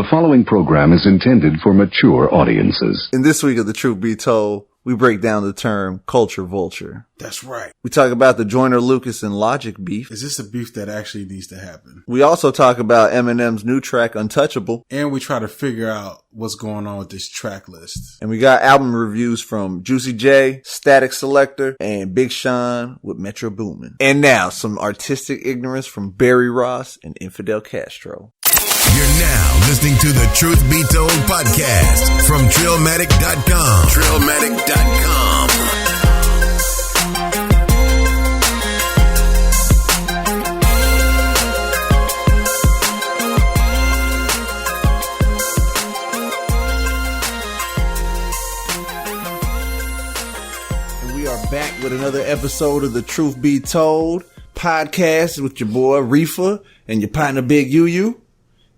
The following program is intended for mature audiences. In this week of The Truth Be Told, we break down the term culture vulture. That's right. We talk about the Joyner Lucas and Logic beef. Is this a beef that actually needs to happen? We also talk about Eminem's new track, Untouchable. And we try to figure out what's going on with this track list. And we got album reviews from Juicy J, Statik Selektah, and Big Sean with Metro Boomin. And now, some artistic ignorance from Barry Ross and Infidel Castro. You're now listening to the Truth Be Told podcast from Trillmatic.com. Trillmatic.com. And we are back with another episode of the Truth Be Told podcast with your boy Riffa and your partner Big UU.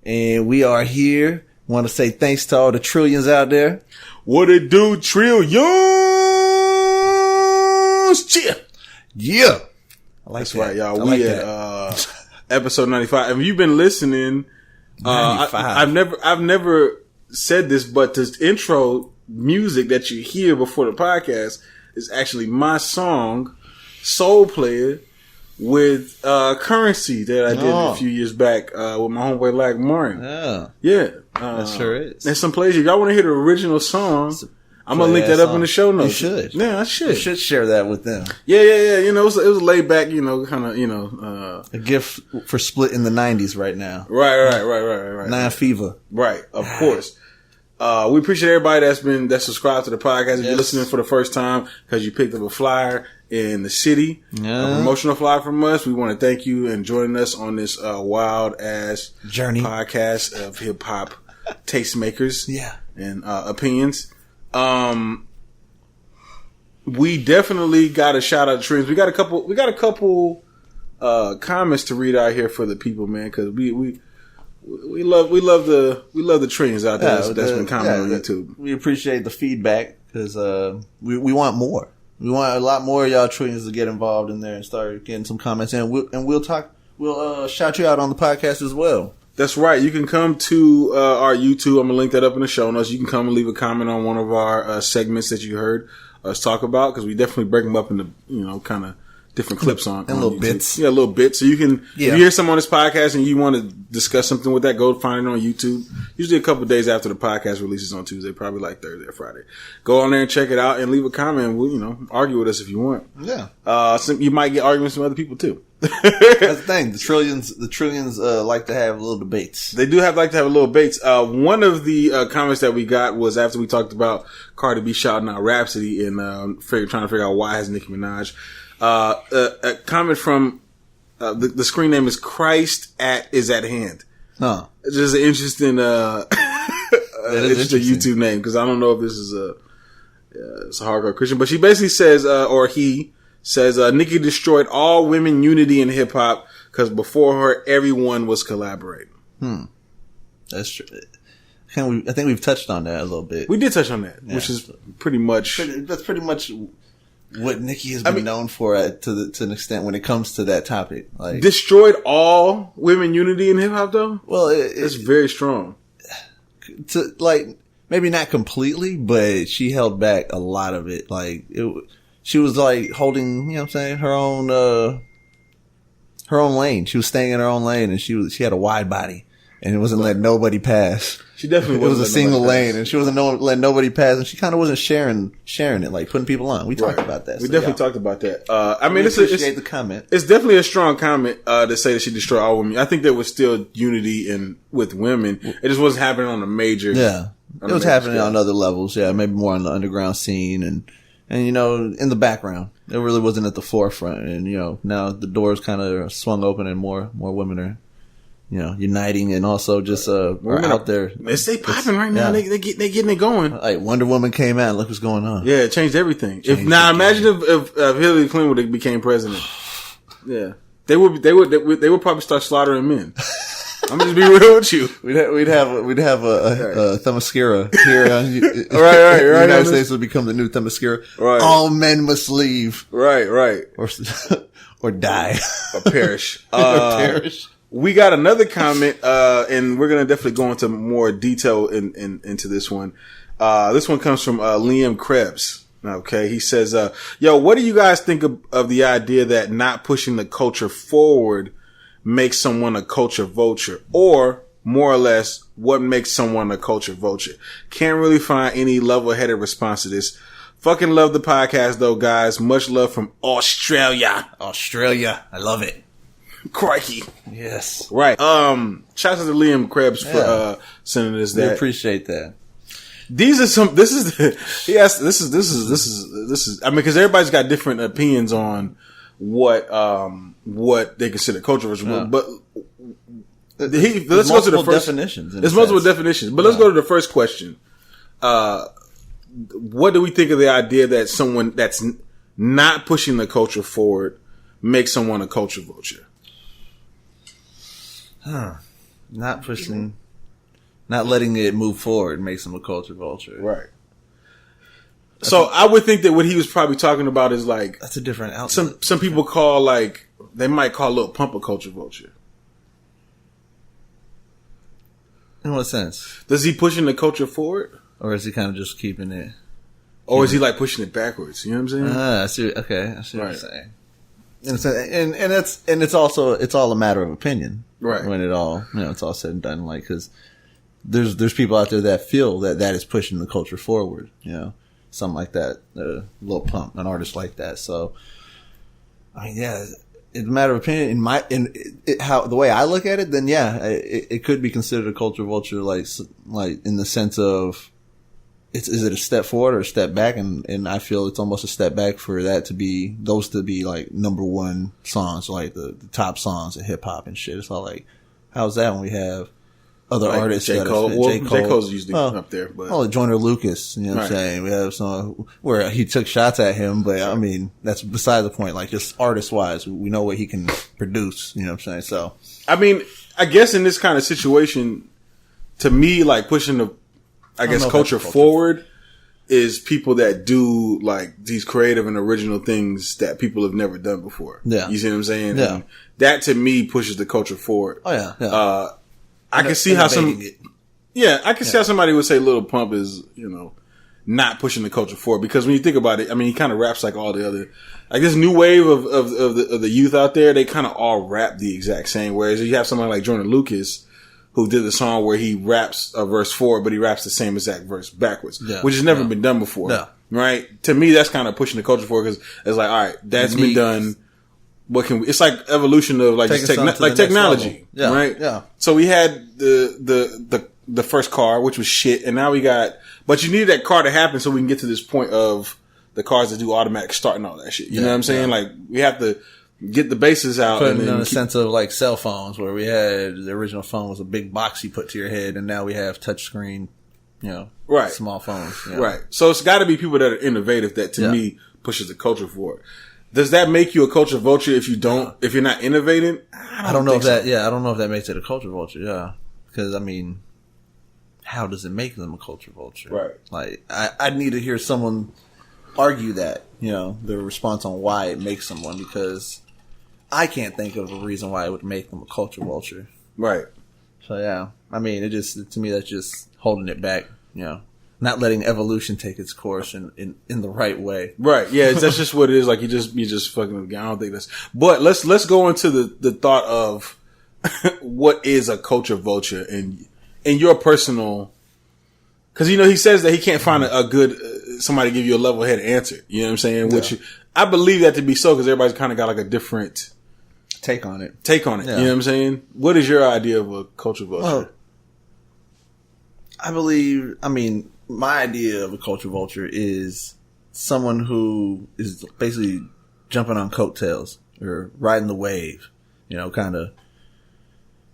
And we are here. Want to say thanks to all the trillions out there. What it do, trillions? Yeah. Yeah. I like That's that. right, y'all. I We like at that. episode 95. If you've been listening, 95. I've never said this, but this intro music that you hear before the podcast is actually my song, Soul Player, with Currency that I did a few years back with my homeboy Lack Martin. Yeah. That sure is. And some plays. If y'all want to hear the original song, I'm going to link that up in the show notes. You should. Yeah, I should. You should share that with them. Yeah. You know, it was laid back, you know, kind of, a gift for split in the 90s right now. Right. Nine Fever. Right, of course. We appreciate everybody that's subscribed to the podcast. If you're listening for the first time because you picked up a flyer in the city, a promotional flyer from us, we want to thank you and joining us on this wild ass journey podcast of hip hop tastemakers, and opinions. We definitely got a shout out to Trends. We got a couple comments to read out here for the people, man, because we love the trends out there that's been commenting on YouTube. We appreciate the feedback because we want more. We want a lot more of y'all trillions to get involved in there and start getting some comments in. We'll shout you out on the podcast as well. That's right. You can come to our YouTube. I'm gonna link that up in the show notes. You can come and leave a comment on one of our segments that you heard us talk about, because we definitely break them up into kind of different clips on little YouTube. bits. Yeah, little bits. So you can, if you hear something on this podcast and you want to discuss something with that, go find it on YouTube. Usually a couple of days after the podcast releases on Tuesday, probably like Thursday or Friday. Go on there and check it out and leave a comment. And we'll, argue with us if you want. Yeah. You might get arguments from other people too. That's the thing. The trillions like to have little debates. They do like to have a little debates. One of the comments that we got was after we talked about Cardi B shouting out Rhapsody and trying to figure out why has Nicki Minaj. A comment from the screen name is Christ is at hand. Huh. It's just an interesting interesting YouTube name, because I don't know if this is it's a hardcore Christian, but she basically says or he says Nicki destroyed all women unity in hip hop because before her everyone was collaborating. That's true. I think we've touched on that a little bit. We did touch on that, which is pretty much that's pretty much what Nicki has been known for to an extent when it comes to that topic. Like, destroyed all women unity in hip hop, though. Well, it's very strong. Maybe not completely, but she held back a lot of it. She was like holding, her own lane. She was staying in her own lane, and she had a wide body, and it wasn't letting nobody pass. She definitely wasn't. It was a single lane, and she wasn't letting nobody pass, and she kind of wasn't sharing it, like putting people on. We talked about that. We definitely talked about that. Appreciate the comment. It's definitely a strong comment to say that she destroyed all women. I think there was still unity with women. It just wasn't happening on a major. Yeah, it was happening on other levels. Yeah, maybe more on the underground scene and in the background. It really wasn't at the forefront. And now the doors kind of swung open, and more women are uniting, and also just are out there. They popping right now. They getting it going. Like Wonder Woman came out. Look what's going on. Yeah, it changed everything. Imagine if Hillary Clinton would have became president. Yeah, they would probably start slaughtering men. I'm just be real with you. We'd have a Themyscira here. Right. The United States would become the new Themyscira. Right. All men must leave. Right. Or die. Or perish. Or perish. We got another comment, and we're gonna definitely go into more detail into this one. This one comes from Liam Krebs. Okay, he says, "Yo, what do you guys think of the idea that not pushing the culture forward makes someone a culture vulture, or more or less, what makes someone a culture vulture? Can't really find any level-headed response to this. Fucking love the podcast, though, guys. Much love from Australia. Australia, I love it. Crikey." Yes. Right. Shout out to Liam Krebs for sending us that. We appreciate that. These are some. This is. I mean, because everybody's got different opinions on what they consider controversial. But let's go to the first definitions. There's multiple definitions, but let's go to the first question. What do we think of the idea that someone that's not pushing the culture forward makes someone a culture vulture? Not pushing. Not letting it move forward makes them a culture vulture. Right. So I would think that what he was probably talking about is like, that's a different outlet. Some people call, like, they might call Lil Pump a culture vulture. In what sense? Does he pushing the culture forward? Or is he kind of just keeping it? Or is he like pushing it backwards? You know what I'm saying? I see. Okay. I see what you're saying. And it's all a matter of opinion. Right. When it's all said and done, like, cause there's people out there that feel that is pushing the culture forward, something like that. Lil Pump, an artist like that. So, I mean, it's a matter of opinion. The way I look at it, then it could be considered a culture vulture, like in the sense of, is it a step forward or a step back? And I feel it's almost a step back for those to be like number one songs, like the top songs in hip hop and shit. It's all like, how's that when we have other like artists? J. Cole. J. Cole's usually up there. But. Joyner Lucas, you know what I'm saying? We have some where he took shots at him, but I mean, that's beside the point. Like, just artist wise, we know what he can produce, you know what I'm saying? So, I mean, I guess in this kind of situation, to me, like pushing the, I guess, culture forward is people that do like these creative and original things that people have never done before. Yeah. You see what I'm saying? Yeah. And that to me pushes the culture forward. Oh yeah. I can see how I can see how somebody would say Lil Pump is, not pushing the culture forward, because when you think about it, I mean, he kind of raps like all the other, like this new wave of the youth out there, they kind of all rap the exact same. Whereas you have somebody like Joyner Lucas, who did the song where he raps a verse forward, but he raps the same exact verse backwards, which has never been done before. Yeah. Right? To me, that's kind of pushing the culture forward, because it's like, all right, that's been done. What can we? It's like evolution of like technology, right? Yeah. So we had the first car, which was shit, and now we got. But you need that car to happen so we can get to this point of the cars that do automatic start and all that shit. You know what I'm saying? Like, we have to get the bases out. Putting in a sense of like cell phones, where we had the original phone was a big box you put to your head, and now we have touchscreen, small phones. Right. So it's got to be people that are innovative that, to me, pushes the culture forward. Does that make you a culture vulture if you're not innovating? I don't know if that. I don't know if that makes it a culture vulture. Yeah, because I mean, how does it make them a culture vulture? Right. Like, I need to hear someone argue that, their response on why it makes someone, because I can't think of a reason why it would make them a culture vulture. Right. So I mean, to me, that's just holding it back, not letting evolution take its course in the right way. Right. Yeah. That's just what it is. Like, you just fucking, I don't think that's, but let's go into the thought of what is a culture vulture and in your personal, cause he says that he can't find a good, somebody give you a level headed answer. You know what I'm saying? Yeah. Which I believe that to be so, cause everybody's kind of got like a different take on it. Yeah. You know what I'm saying? What is your idea of a culture vulture? Well, my idea of a culture vulture is someone who is basically jumping on coattails or riding the wave, kind of,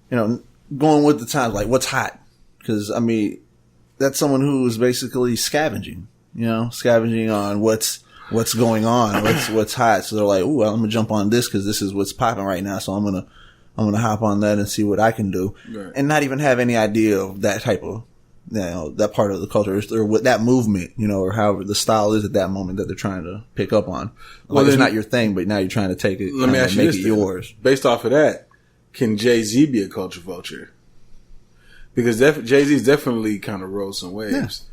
going with the times, like what's hot. Cause that's someone who is basically scavenging on what's going on, what's hot. So they're like, ooh, I'm gonna jump on this cause this is what's popping right now. So I'm gonna hop on that and see what I can do. Right. And not even have any idea of that type of, that part of the culture or what that movement, or however the style is at that moment that they're trying to pick up on. Like, it's not your thing, but now you're trying to take it. Let me ask you this, it yours. Based off of that, can Jay-Z be a culture vulture? Because Jay-Z's definitely kind of rode some waves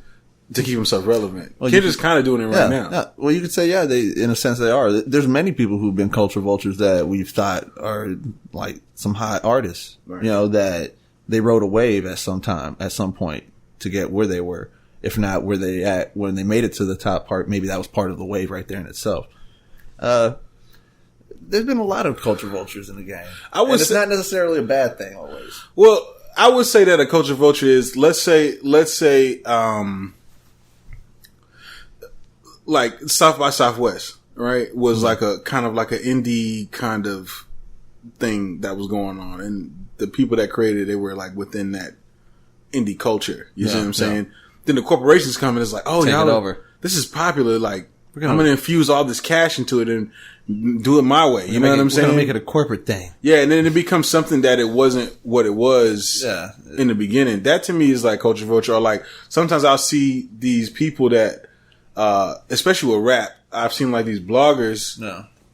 to keep himself relevant. Well, Kendrick's kind of doing it right now. Yeah. Well, you could say, they, in a sense, they are. There's many people who've been culture vultures that we've thought are like some high artists, right. That they rode a wave at some point to get where they were. If not where they at when they made it to the top part, maybe that was part of the wave right there in itself. There's been a lot of culture vultures in the game. It's not necessarily a bad thing always. Well, I would say that a culture vulture is, let's say, like South by Southwest, right? Was like a kind of like an indie kind of thing that was going on, and the people that created it, they were like within that indie culture. You see what I'm saying? Yeah. Then the corporations come and it's like, oh, take it over. This is popular. Like, I'm going to infuse all this cash into it and do it my way. You know what I'm saying? We're going to make it a corporate thing. Yeah, and then it becomes something that it wasn't what it was in the beginning. That to me is like culture vulture. Or like, sometimes I'll see these people that, especially with rap, I've seen like these bloggers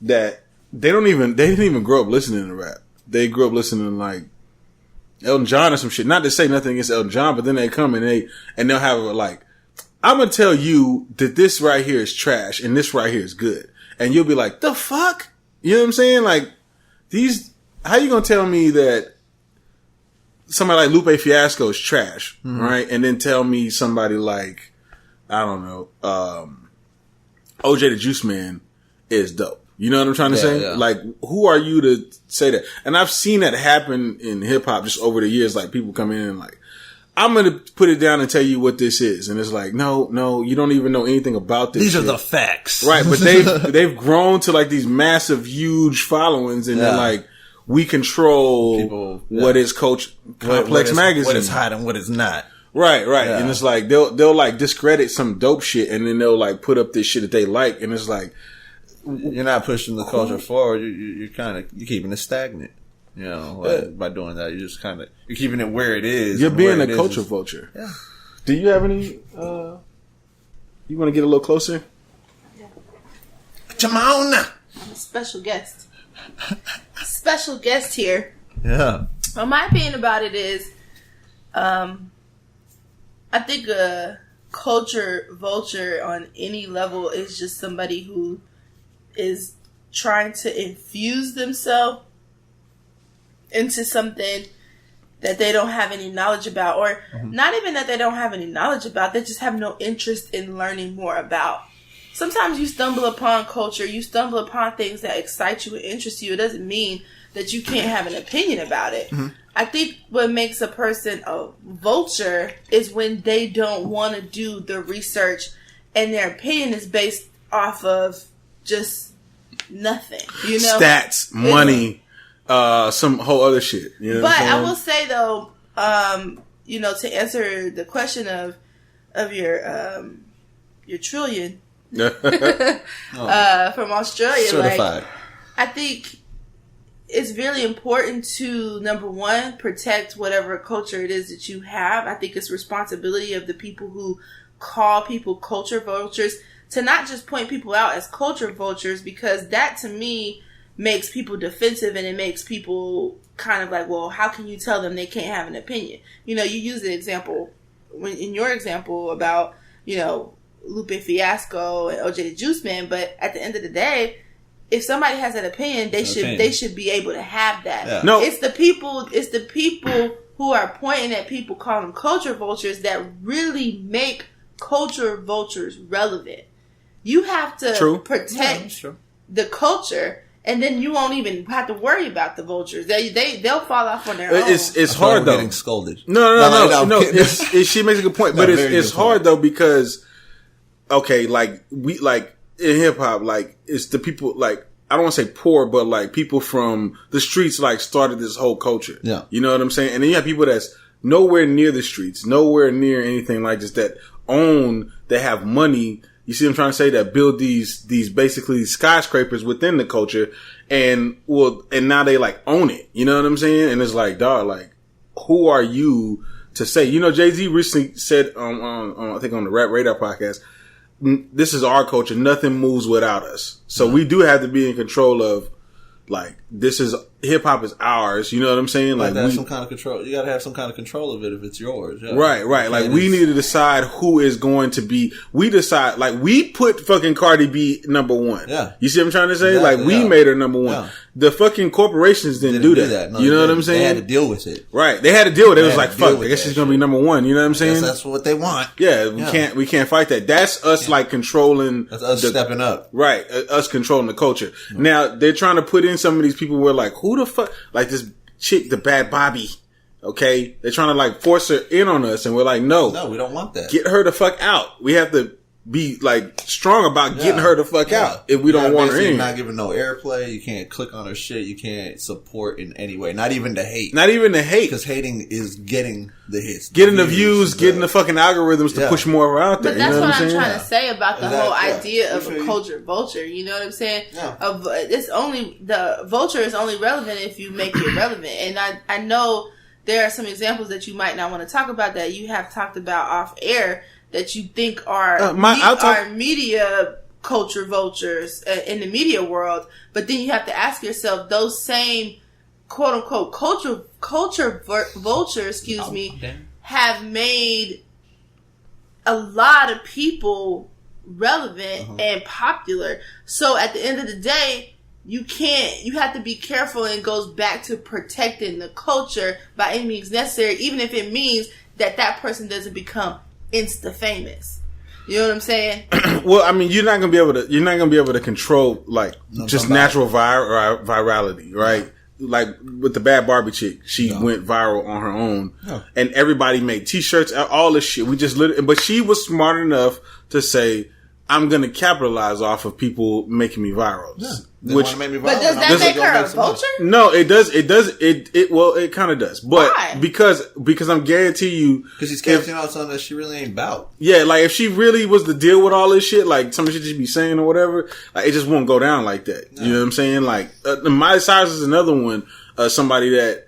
that they didn't even grow up listening to rap. They grew up listening to like Elton John or some shit. Not to say nothing against Elton John, but then they come and they'll have like, I'm gonna tell you that this right here is trash and this right here is good. And you'll be like, the fuck? You know what I'm saying? Like, how you gonna tell me that somebody like Lupe Fiasco is trash, right? And then tell me somebody like, I don't know, OJ the Juice Man is dope. You know what I'm trying to say? Yeah. Like, who are you to say that? And I've seen that happen in hip hop just over the years. Like, people come in and like, I'm going to put it down and tell you what this is. And it's like, no, you don't even know anything about this. These are the facts. Right. But they've grown to like these massive, huge followings. And they're like, we control people, what is Complex Magazine. What is hot and what is not. Right. Yeah. And it's like, they'll like discredit some dope shit. And then they'll like put up this shit that they like. And it's like, you're not pushing the culture forward. You're keeping it stagnant. By doing that, you're keeping it where it is. You're being a culture vulture. Yeah. Do you have any, you want to get a little closer? Yeah. Come on now. I'm a special guest. Special guest here. Yeah. Well, my opinion about it is, I think a culture vulture on any level is just somebody who is trying to infuse themselves into something that they don't have any knowledge about, or not even that they don't have any knowledge about, they just have no interest in learning more about. Sometimes you stumble upon culture, you stumble upon things that excite you and interest you. It doesn't mean that you can't have an opinion about it. I think what makes a person a vulture is when they don't want to do the research and their opinion is based off of just nothing, stats, money, some whole other shit. You know but I will say though, to answer the question of your trillion from Australia, certified. I think it's really important to, number one, protect whatever culture it is that you have. I think it's responsibility of the people who call people culture vultures to not just point people out as culture vultures, because that to me makes people defensive and it makes people kind of like, well, how can you tell them they can't have an opinion? You use the example in your example about, Lupe Fiasco and OJ the Juice Man, but at the end of the day, if somebody has an opinion, they should be able to have that. Yeah. No. It's the people who are pointing at people, calling them culture vultures, that really make culture vultures relevant. You have to protect the culture, and then you won't even have to worry about the vultures. They'll fall off on their own. It's hard though. Getting scolded. No. She makes a good point, but it's hard though, because in hip hop, like, it's the people, like, I don't want to say poor, but like people from the streets like started this whole culture. Yeah. You know what I'm saying? And then you have people that's nowhere near the streets, nowhere near anything like this, that have money. You see what I'm trying to say? That build these basically skyscrapers within the culture, and now they like own it. You know what I'm saying? And it's like, dog, like, who are you to say? Jay-Z recently said I think on the Rap Radar podcast, this is our culture. Nothing moves without us. So we do have to be in control of like this is hip hop is ours. You know what I'm saying? Like have some kind of control. You got to have some kind of control of it if it's yours. Yeah. Right. Like we need to decide who is going to be. We decide. Like we put fucking Cardi B number one. Yeah. You see what I'm trying to say? Exactly, like we made her number one. Yeah. The fucking corporations didn't do that. No, you know what I'm saying? They had to deal with it. Right. They had to deal with it. It was like, fuck, I guess she's going to be number one. You know what I'm saying? That's what they want. Yeah. We can't fight that. That's us like controlling. That's us stepping up. Right. Us controlling the culture. Yeah. Now they're trying to put in some of these people where like, who the fuck, like this chick, the Bad Bobby. Okay. They're trying to like force her in on us and we're like, no, we don't want that. Get her the fuck out. We have to be like strong about getting her the fuck out if we don't want her in. Not giving no airplay. You can't click on her shit. You can't support in any way. Not even the hate. Because hating is getting the hits, getting the views, getting the fucking algorithms to push more out there. But that's you know what I'm saying? trying to say about the whole idea of a culture vulture. You know what I'm saying? Yeah. It's only the vulture is only relevant if you make it relevant. And I know there are some examples that you might not want to talk about that you have talked about off air that you think are media culture vultures in the media world, but then you have to ask yourself, those same quote unquote culture vultures, have made a lot of people relevant and popular. So at the end of the day, you have to be careful, and it goes back to protecting the culture by any means necessary, even if it means that person doesn't become insta famous. You know what I'm saying? Well, I mean, you're not gonna be able to control like just natural virality, right? Yeah. Like with the Bad Barbie chick, she went viral on her own, and everybody made T-shirts, all this shit. We just but she was smart enough to say, "I'm gonna capitalize off of people making me viral." Yeah. But does that make her a vulture? No, it does. Well, it kind of does. But why? Because I'm guarantee you, because she's casting out something that she really ain't about. Yeah, like if she really was to deal with all this shit, like some shit she be saying or whatever, like it just won't go down like that. No. You know what I'm saying? Like Miley Cyrus is another one. Somebody that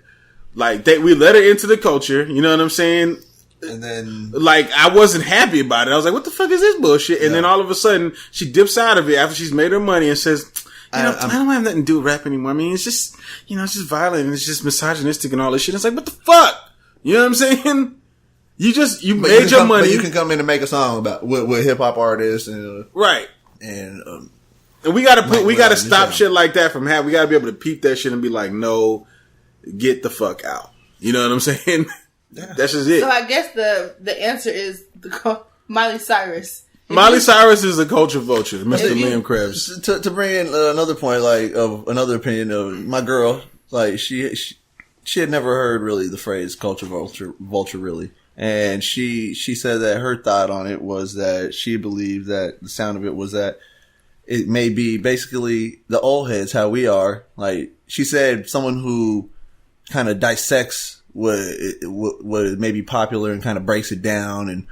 like we let her into the culture. You know what I'm saying? And then, like, I wasn't happy about it. I was like, "What the fuck is this bullshit?" And then all of a sudden, she dips out of it after she's made her money and says, I don't have nothing to do with rap anymore. I mean, it's just, it's just violent and it's just misogynistic and all this shit. It's like, what the fuck? You know what I'm saying? You made your money. But you can come in and make a song about with hip hop artists and right. And we gotta stop shit like that from happening. We gotta be able to peep that shit and be like, no, get the fuck out. You know what I'm saying? Yeah. That's just it. So I guess the answer is Miley Cyrus. Miley Cyrus is a culture vulture, Mr. Liam Krebs. To bring in another point, like of another opinion of my girl, like she had never heard really the phrase culture vulture really, and she said that her thought on it was that she believed that the sound of it was that it may be basically the old heads how we are. Like she said, someone who kind of dissects what may be popular and kind of breaks it down and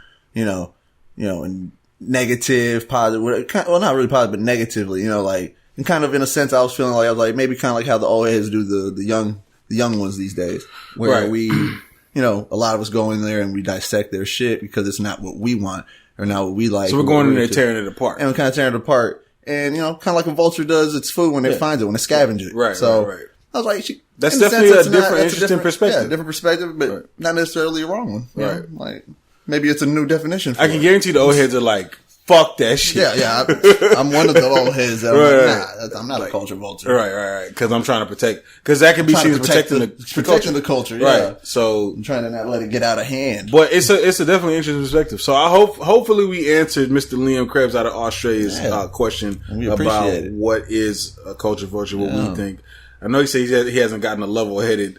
and negative, positive, well, not really positive, but negatively, like, and kind of in a sense, I was feeling like, maybe kind of like how the old heads do the young ones these days, where we, a lot of us go in there and we dissect their shit because it's not what we want or not what we like. So we're going in there tearing it apart. And we're kind of tearing it apart. And, kind of like a vulture does its food when it finds it, when it scavenges it. Right, so, right. I was like, that's definitely a different, interesting perspective. Yeah, different perspective, but not necessarily a wrong one. Right. Like, maybe it's a new definition for I can guarantee the old heads are like, fuck that shit. Yeah. I'm one of the old heads that I'm not a culture vulture. Right. Because I'm trying to protect. Because that could be seen as protecting the culture. Yeah. Right. So I'm trying to not let it get out of hand. But it's a definitely interesting perspective. So I hopefully we answered Mr. Liam Krebs out of Australia's question about what is a culture vulture, what we think. I know he said he hasn't gotten a level-headed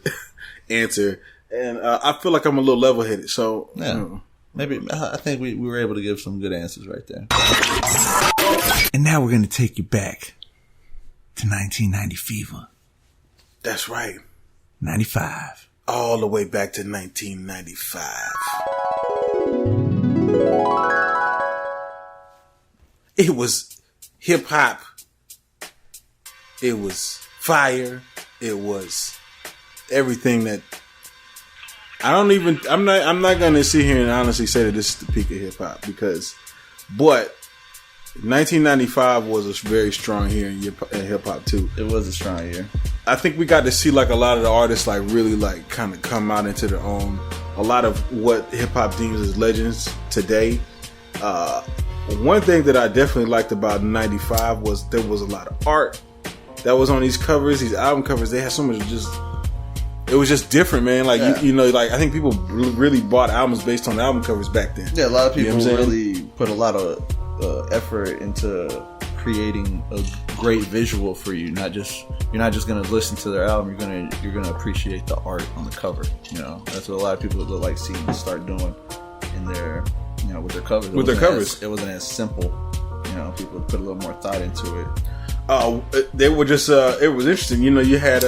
answer, and I feel like I'm a little level-headed. So maybe I think we were able to give some good answers right there. And now we're going to take you back to 1990 fever. That's right. 95. All the way back to 1995. It was hip-hop. It was fire. It was everything that I'm not going to sit here and honestly say that this is the peak of hip hop but 1995 was a very strong year in hip hop too. It was a strong year. I think we got to see like a lot of the artists like really like kind of come out into their own. A lot of what hip hop deems as legends today. One thing that I definitely liked about 95 was there was a lot of art that was on these covers, these album covers. They had so much it was just different, man. Like, you know, like I think people really bought albums based on the album covers back then. Yeah, a lot of people really put a lot of effort into creating a great visual for you. You're not just gonna listen to their album. You're gonna appreciate the art on the cover. You know, that's what a lot of people that like see start doing in their, you know, with their covers. It wasn't as simple. You know, people put a little more thought into it. They were just it was interesting. You know, you had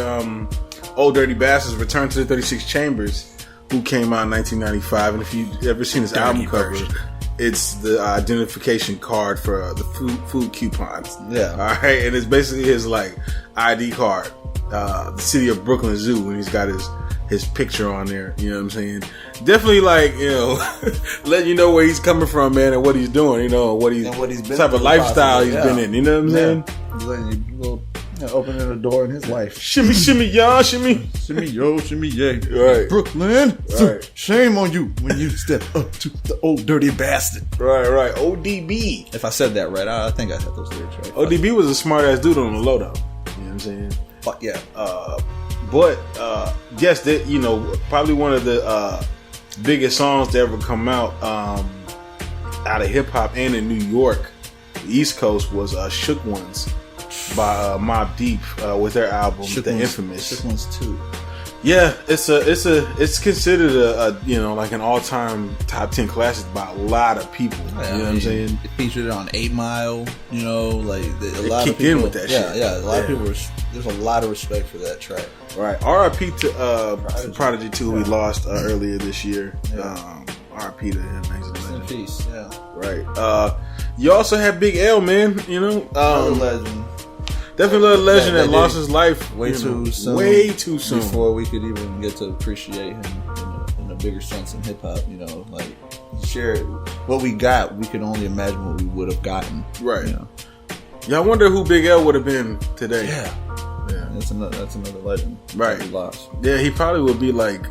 Old Dirty Bastards Return to the 36 Chambers, who came out in 1995, and if you've ever seen this album cover, it's the identification card for the food coupons. Yeah. All right, and it's basically his like ID card, the city of Brooklyn Zoo, and he's got his picture on there. You know what I'm saying? Definitely, like, you know, letting you know where he's coming from, man, and what he's doing. You know, what he's been type of lifestyle he's been in. You know what I'm saying? He's letting you opening a door in his life. Shimmy, shimmy, y'all, shimmy. Shimmy, yo, shimmy, yeah. Right. Brooklyn. Right. Shame on you when you step up to the old dirty bastard. Right. ODB. If I said that right, I think I had those lyrics right. ODB was a smart ass dude on the low, though. You know what I'm saying? Fuck yeah. But yes, that, you know, probably one of the biggest songs to ever come out of hip hop and in New York, the East Coast, was Shook Ones by Mobb Deep with their album The Infamous. Shook Ones 2. Yeah, it's considered a you know, like an all-time top 10 classic by a lot of people. You know what I'm saying? It featured on 8 Mile, you know, like a lot kicked of people in with that shit. Yeah, a lot of people there's a lot of respect for that track. Right. R.I.P. to Prodigy 2, we lost earlier this year. Yeah. R.I.P. to him. He's a legend. Peace, yeah. Right. You also had Big L, man. You know, another legend. Definitely a legend that lost his life way too soon. Way too soon. Before we could even get to appreciate him in a bigger sense in hip hop. You know, like share what we got. We could only imagine what we would have gotten. Right. You know? Yeah, I wonder who Big L would have been today. Yeah. That's another legend. Right. We lost. Yeah, he probably would be like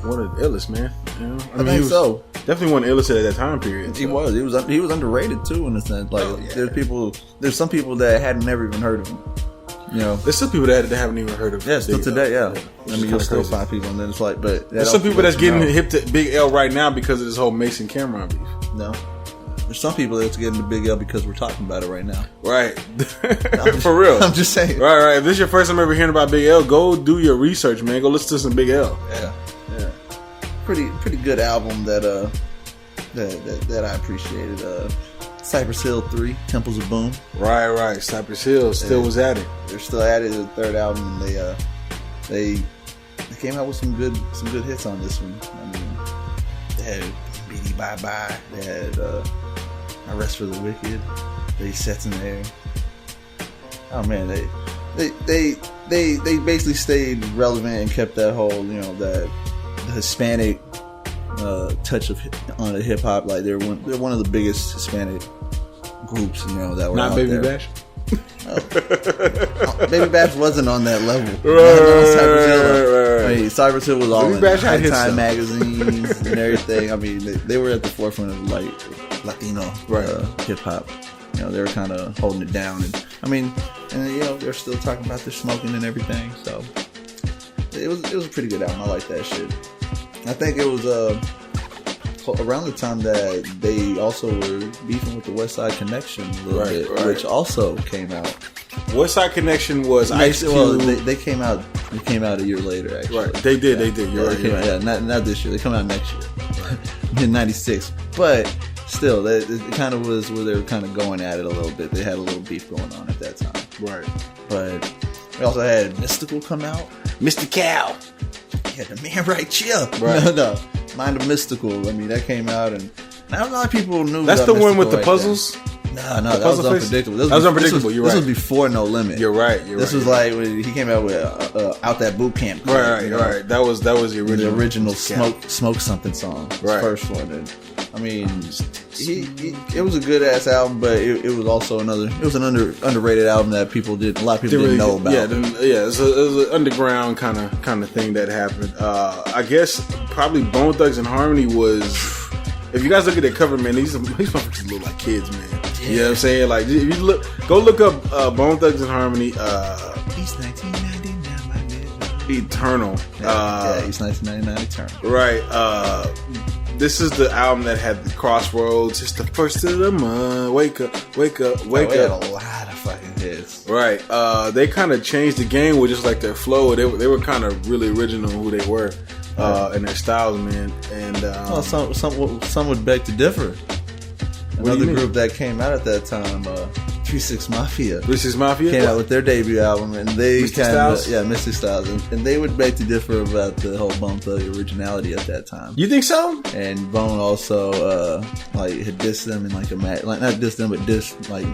one of the illest, man. You know? I think so. Definitely one of the illest at that time period. He was underrated too, in a sense. Like there's some people that had never even heard of him. You know, there's some people that haven't even heard of him. Yeah, still today. Yeah. I mean, you'll still find people, and then it's like, but there's some people that's getting hip to Big L right now because of this whole Mason Cameron beef. No. There's some people that's getting the Big L because we're talking about it right now. Right. For real. I'm just saying. Right. If this is your first time ever hearing about Big L, go do your research, man. Go listen to some Big L. Yeah. Pretty good album that I appreciated. Cypress Hill 3, Temples of Boom. Right. Cypress Hill still was at it. They're still at it. The third album. They came out with some good hits on this one. I mean, they had Beady Bye Bye. They had I Rest for the Wicked. They Sets in There. Oh man, they basically stayed relevant and kept that whole, you know, that the Hispanic touch on the hip hop. Like they're one of the biggest Hispanic groups, you know, that were not out Baby there. Bash. Baby Bash wasn't on that level. Right. I mean, Cypress Hill was all Baby in Bash had High hits, Time though. magazines and everything. I mean, they were at the forefront of like Latino hip hop. You know, they were kind of holding it down, and I mean, and you know, they're still talking about their smoking and everything. So it was a pretty good album. I like that shit. I think it was around the time that they also were beefing with the West Side Connection a little bit, which also came out. West Side Connection was Ice Cube. Well, they came out. They came out a year later, actually. Right, they did. You're right. Came out, not this year. They come out next year, in '96. But still, it kind of was where they were kind of going at it a little bit. They had a little beef going on at that time. Right. But we also had Mystical come out. Mr. Cow. Yeah, the man right chill. Right. No. Mind of Mystical. I mean, that came out, and not a lot of people knew. That's about the one with the right puzzles. No, that was Unpredictable. That was Unpredictable. You're right. This was before No Limit. You're right. This was like when he came out with Out That Boot Camp. Right. That was the original. The original Smoke Something song. The first one. And I mean, it was a good ass album, but it was also an underrated album that a lot of people didn't know about. Yeah, it was an underground kind of thing that happened. I guess probably Bone Thugs and Harmony was. If you guys look at their cover, man, these motherfuckers look like kids, man. Yeah. You know what I'm saying? Like, if you go look up Bone Thugs and Harmony. He's 1999, my nigga. Eternal. He's 1999 Eternal. Right. This is the album that had the Crossroads. It's the first of the month. Wake up, wake up, wake up. Had a lot of fucking hits. Right. They kind of changed the game with just like their flow. They were kind of really original who they were and their styles, man. And some would beg to differ. Another group that came out at that time, 3-6 Mafia. 3-6 Mafia came out with their debut album, and they Mystic Styles? Mystic Styles, and they would beg to differ about the whole Bone Thug originality at that time. You think so? And Bone also had dissed them in like not dissed them, but dissed like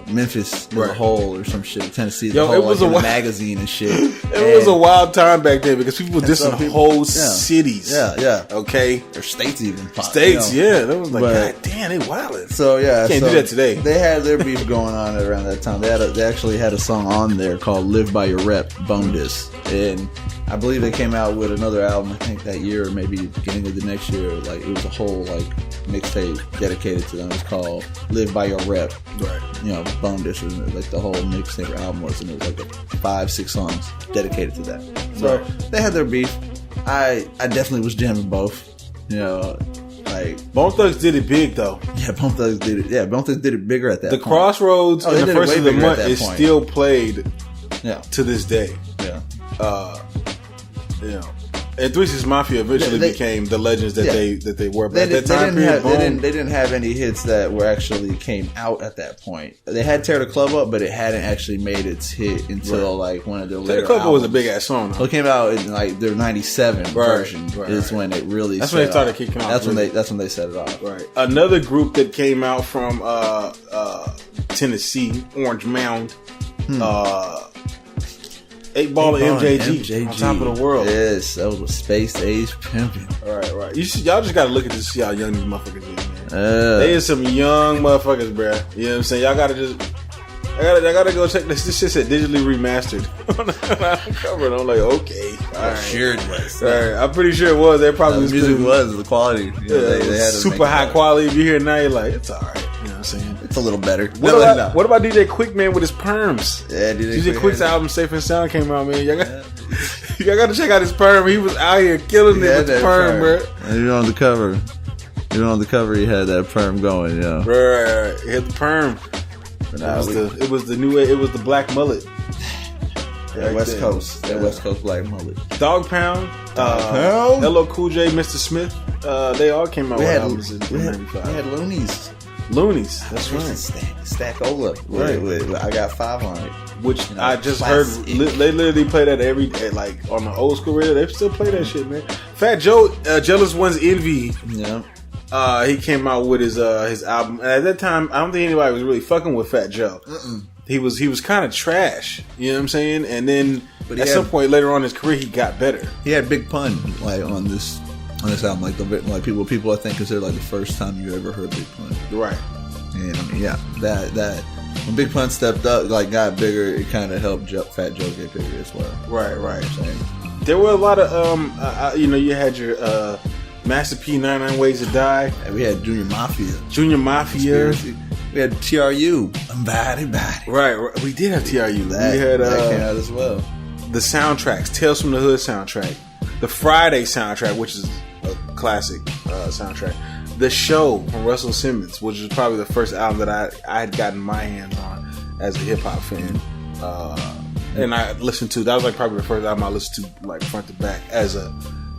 Memphis as a whole or some shit. Tennessee, as a whole, it was like, a magazine and shit. It was a wild time back then because people were dissing whole cities. Yeah. Okay, or states even. States, yeah. That was like, God damn, they wildin'. So yeah, can't do that today. They had their beef going on around that time. They actually had a song on there called "Live by Your Rep," Bone Diss, and I believe they came out with another album. I think that year or maybe the beginning of the next year. Like it was a whole like mixtape dedicated to them. It was called "Live by Your Rep." Right. You know, Bone Diss was like the whole mixtape album was, and it was like 5-6 songs dedicated to that. So they had their beef. I definitely was jamming both. You know. Like Bone Thugs did it big though. Yeah, Bone Thugs did it. Yeah, Bone Thugs did it bigger at that point. The Crossroads in the first of the month is still played to this day. Yeah. You know. And 3-6 Mafia eventually became the legends that they were. But at that time they didn't have any hits that were actually came out at that point. They had Tear the Club Up, but it hadn't actually made its hit until like one of their later albums. Tear the Club Up was a big ass song. Well, it came out in like their '97 version. Is when it really. That's when they started kicking off. That's when they set it off. Right. Another group that came out from Tennessee, Orange Mound. 8 Ball of MJG on Top of the World. Yes, that was a Space Age pimping. Right. Y'all just gotta look at this, see how young these motherfuckers is, man. They is some young motherfuckers, bruh. You know what I'm saying? Y'all gotta just, I gotta go check this. This shit said digitally remastered on the cover, and I'm like, okay, all right. Sure it was. All right, I'm pretty sure it was. They probably the music was the quality. You know, they had super high quality. If you hear it now, you're like, it's all right. You know what I'm saying? It's a little better. What about DJ Quick, man, with his perms? Yeah, DJ Quick's album Safe and Sound came out, man. Y'all got to check out his perm. He was out here killing it with the perm, bro. And you're on the cover. He had that perm going, yeah. Right. He had the perm. It was the black mullet. West Coast black mullet. Dog Pound, LL Cool J, Mr. Smith. They all came out with albums in 95. We had Loonies. That's right. Stackola. With I Got 5 on it. Which I just heard. They literally play that like on the old school radio. They still play that shit, man. Fat Joe, Jealous One's Envy. Yeah. He came out with his album, and at that time, I don't think anybody was really fucking with Fat Joe. He was kind of trash, you know what I'm saying? And then at some point later on in his career, he got better. He had Big Pun like on this album, like people I think consider like the first time you ever heard Big Pun, right? And I mean, that when Big Pun stepped up, like got bigger, it kind of helped Fat Joe get bigger as well. Right. There were a lot of you had your Master P 99 Ways to Die. And we had Junior Mafia. We had TRU. Body. Right. We did have TRU. That came out as well. The soundtracks. Tales from the Hood soundtrack. The Friday soundtrack, which is a classic soundtrack. The Show from Russell Simmons, which was probably the first album that I had gotten my hands on as a hip hop fan. And I listened to, that was like probably the first album I listened to like front to back as a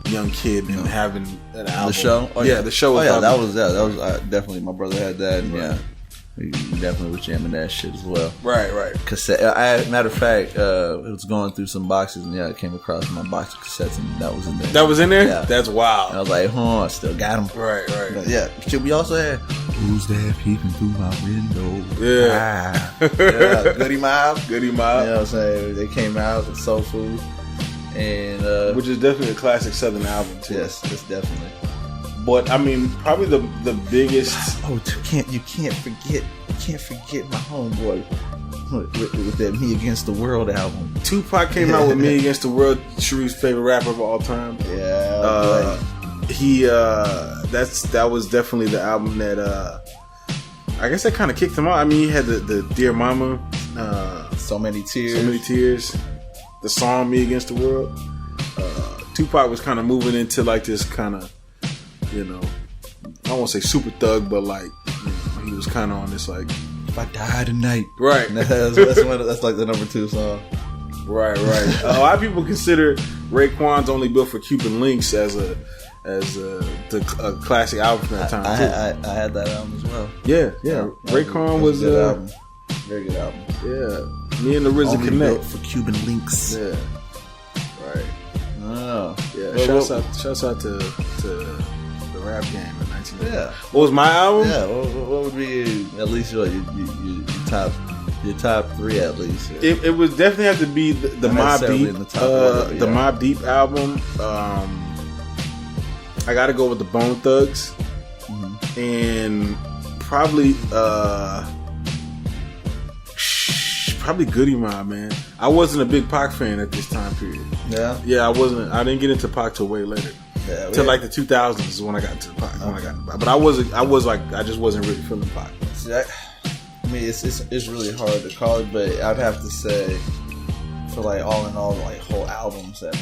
young kid and having an album. The Show? The Show was that was definitely, my brother had that, and we definitely was jamming that shit as well. Right. Cassette. Matter of fact, it was going through some boxes, and it came across my box of cassettes, and that was in there. That was in there? Yeah. That's wild. And I was like, I still got them. Right. But yeah. Shit, we also had Who's That Peeping Through My Window? Yeah. Goody Mob. You know what I'm saying? They came out with Soul Food. And which is definitely a classic Southern album too. Yes, definitely. But I mean, probably the biggest. Oh, you can't forget my homeboy with that Me Against the World album. Tupac came out with Me Against the World, Sharif's favorite rapper of all time. Yeah, that was definitely the album that I guess that kind of kicked him out. I mean, he had the Dear Mama, So Many Tears, the song Me Against the World. Tupac was kind of moving into like this kind of, I don't want to say super thug, but like he was kind of on this like, if I die tonight, right? That's like the number 2 song. Right. A lot of people consider Raekwon's Only Built for Cuban Links as a classic album from that time. I had that album as well. Yeah. Raekwon was a good album. Very good album. Yeah, me and the RZA Only Connect Built for Cuban Links. Yeah, right. Oh, yeah. Shouts out to the rap game in 1990. Yeah. What was my album? Yeah. What would be at least your top 3 at least? It would definitely have to be the Mobb Deep, the Mobb Deep album. I got to go with the Bone Thugs, and probably Goody Mob, man. I wasn't a big Pac fan at this time period. Yeah, I wasn't. I didn't get into Pac till way later. Yeah, till like the 2000s is when I got into Pac. But I was like, I just wasn't really feeling Pac. See, I mean, it's really hard to call it, but I'd have to say, for like all in all, like whole albums that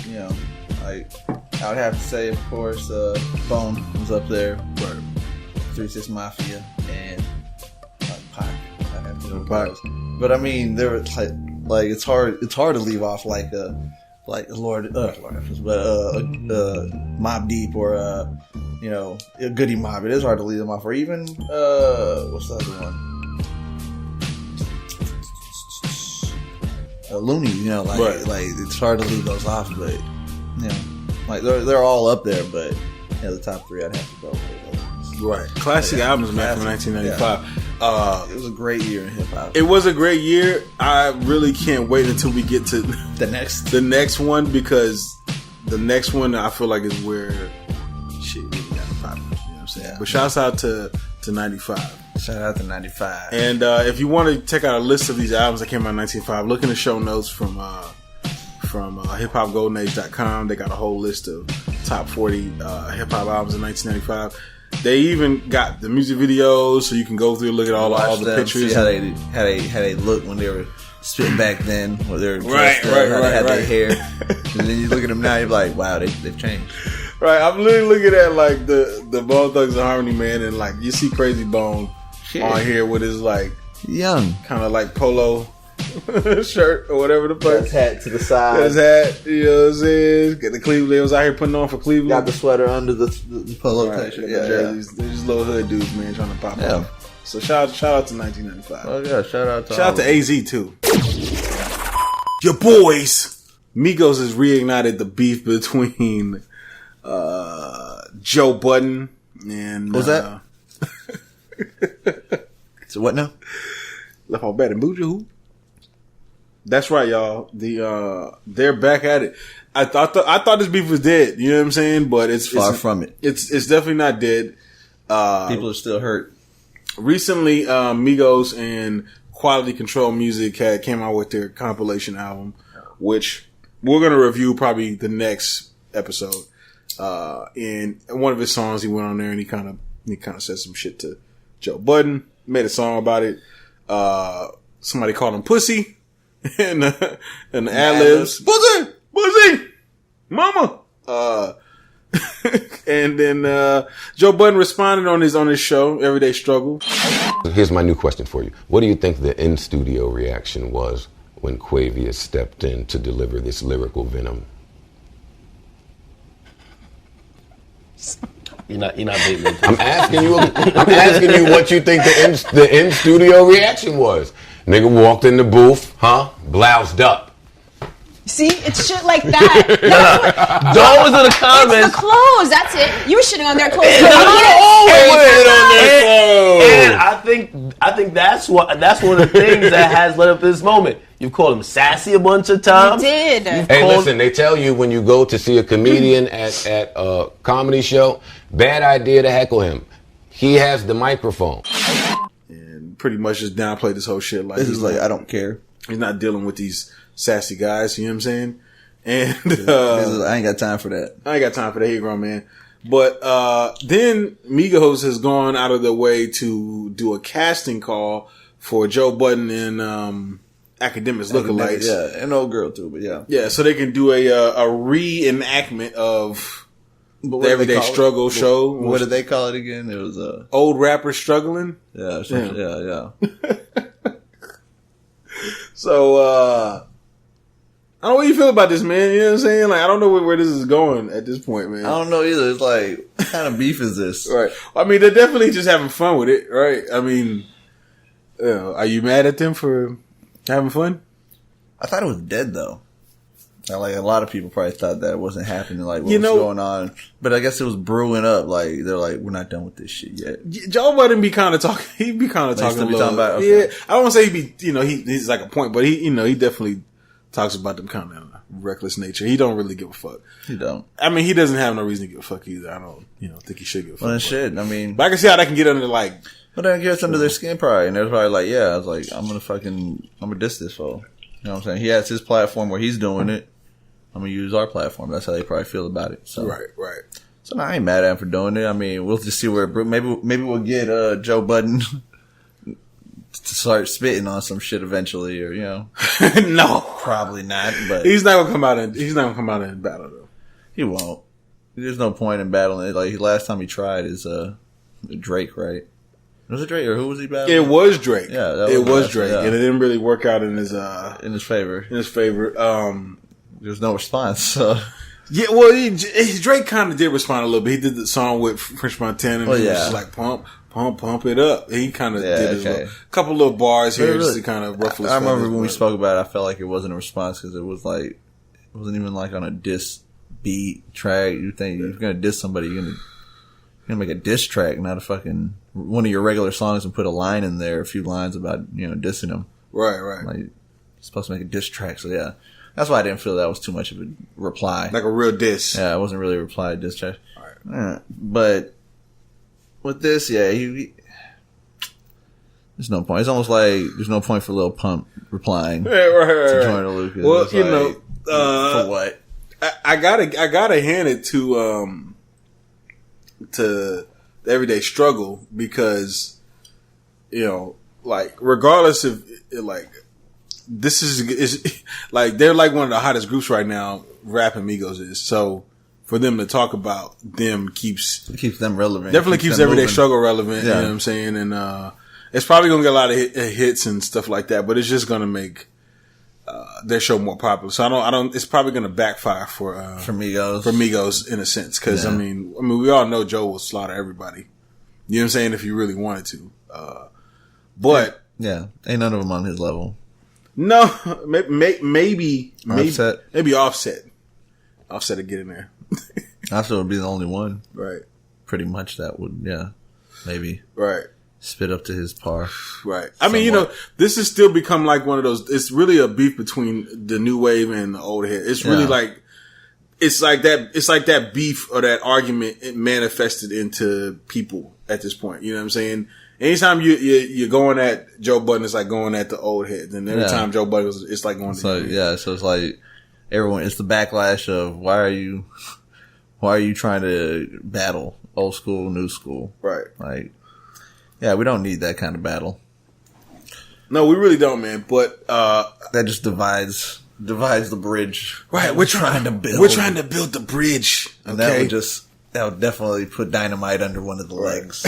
like I would have to say, of course, Bone was up there, right. 3 6 Mafia, and Pac. I'd have to go with those. But I mean, there were like it's hard to leave off like Lord Mobb Deep or a Goody Mob. It is hard to leave them off, or even what's the other one? Looney. Right. Like it's hard to leave those off, but like they're all up there. But the top 3 I'd have to go with. Right, classic albums, man, from 1995. Yeah. It was a great year in hip hop. It was a great year. I really can't wait until we get to the next one, because the next one I feel like is where shit really got popping. You know what I'm saying? Yeah. But shouts out to 95. Shout out to 95. And if you want to check out a list of these albums that came out in 1995, look in the show notes from hiphopgoldenage.com. They got a whole list of top 40 hip hop albums in 1995. They even got the music videos, so you can go through and look at all the pictures. See how they look when they were spitting back then, when they were dressed up, how they had their hair. And then you look at them now, you're like, wow, they've changed. Right, I'm literally looking at like the Bone Thugs and Harmony, man, and like you see Crazy Bone on here with his like young kind of like polo shirt or whatever the fuck. His hat to the side. His hat, you know what I'm saying? Get the Cleveland. They was out here putting on for Cleveland. Got the sweater under the polo t-shirt. Yeah, jerseys. They're just little hood dudes, man, trying to pop off. So shout out to 1995. Oh yeah, shout out to AZ too. Your boys, Migos has reignited the beef between Joe Budden and what's that? So what now? Left on bad and Bougie who? That's right, y'all. They're back at it. I thought this beef was dead. You know what I'm saying? But it's far from it. It's definitely not dead. People are still hurt. Recently, Migos and Quality Control Music came out with their compilation album, which we're gonna review probably the next episode. In one of his songs, he went on there and he kind of said some shit to Joe Budden. Made a song about it. Somebody called him pussy. and the ad-libs, pussy, mama. And then Joe Budden responded on his show, Everyday Struggle. Here's my new question for you. What do you think the in-studio reaction was when Quavia stepped in to deliver this lyrical venom? You're not beating me. I'm asking you what you think the in-studio reaction was. Nigga walked in the booth, bloused up. See, it's shit like that. Those are the comments. It's the clothes. That's it. You were shitting on their clothes. And I think that's one of the things that has led up to this moment. You've called him sassy a bunch of times. You did. Hey, listen, they tell you when you go to see a comedian at a comedy show, bad idea to heckle him. He has the microphone. And pretty much just downplay this whole shit. Like, This is like, I don't care. he's not dealing with these sassy guys, you know what I'm saying? And I ain't got time for that. I ain't got time for that. He a grown man. But then Migos has gone out of their way to do a casting call for Joe Budden and Academics lookalikes. Yeah, and old girl too, but yeah. Yeah, so they can do a reenactment of the Everyday Struggle show. What did they call it again? It was Old rappers struggling. yeah. So I don't know what you feel about this, man. You know what I'm saying? Like, I don't know where this is going at this point, man. I don't know either. It's like, what kind of beef is this? Right. I mean, they're definitely just having fun with it, right? I mean, are you mad at them for having fun? I thought it was dead though. Like, a lot of people probably thought that wasn't happening. Like, what You was know- going on? But I guess it was brewing up. Like, they're like, we're not done with this shit yet. Joe Budden be kind of talking. He be kind of talking. still A be little, talking about it? Okay. Yeah, I don't want to say he be. You know, he's like a point, but he definitely talks about them kind of reckless nature. He don't really give a fuck. You don't. I mean, he doesn't have no reason to give a fuck either. I don't, think he should give a fuck. Well, then shit. I mean, But I can see how that can get under like. but then it gets under their skin probably. And they're probably like, yeah, I was like, I'm gonna diss this fool. You know what I'm saying? He has his platform where he's doing it. I'm gonna use our platform. That's how they probably feel about it. So. Right. So no, I ain't mad at him for doing it. I mean, we'll just see where maybe we'll get Joe Budden to start spitting on some shit eventually, or No, probably not. But he's not gonna come out in battle though. he won't. There's no point in battling it. Like last time he tried is Drake, right? Was it Drake or who was he battling? It was Drake. Yeah, it was last- Drake, yeah. and it didn't really work out in his favor. There's no response. So. Yeah, well, Drake kind of did respond a little bit. He did the song with French Montana, and he was just like, pump it up. And he kind of did his couple little bars here just to kind of ruffle his I remember feathers, when we spoke about it, I felt like it wasn't a response because it was like, it wasn't even like on a diss beat track. You think if you're going to diss somebody, you're going to make a diss track, not a fucking, one of your regular songs and put a line in there, a few lines about, dissing them. Right. Like, you're supposed to make a diss track, so yeah. That's why I didn't feel that was too much of a reply. Like a real diss. Yeah, it wasn't really a reply to diss track. All right. Yeah, but with this, he there's no point. It's almost like there's no point for Lil Pump replying to Joyner Lucas. Well, It's like, for what? I gotta hand it to the Everyday Struggle because, like, regardless of, like, this is like, they're like one of the hottest groups right now, rap and Migos is. So for them to talk about them keeps them relevant. Definitely keeps them Everyday moving. Struggle relevant. Yeah. You know what I'm saying? And, it's probably going to get a lot of hits and stuff like that, but it's just going to make, their show more popular. So it's probably going to backfire for Migos in a sense. Cause I mean, we all know Joe will slaughter everybody. You know what I'm saying? If you really wanted to. But yeah, ain't none of them on his level. no, maybe Offset. Maybe Offset to get in there. Offset would be the only one. Right. Pretty much that would, maybe. Right. Spit up to his par. Right. I mean, this has still become like one of those, it's really a beef between the new wave and the old head. It's really like, it's like that beef or that argument, it manifested into people at this point. You know what I'm saying? Anytime you're going at Joe Budden, it's like going at the old heads. And every time Joe Budden, it's like going so, so it's like everyone, it's the backlash of why are you trying to battle old school, new school? Right. Like, yeah, we don't need that kind of battle. No, we really don't, man. But that just divides the bridge. Right, we're trying to build the bridge. Okay? And that would definitely put dynamite under one of the legs.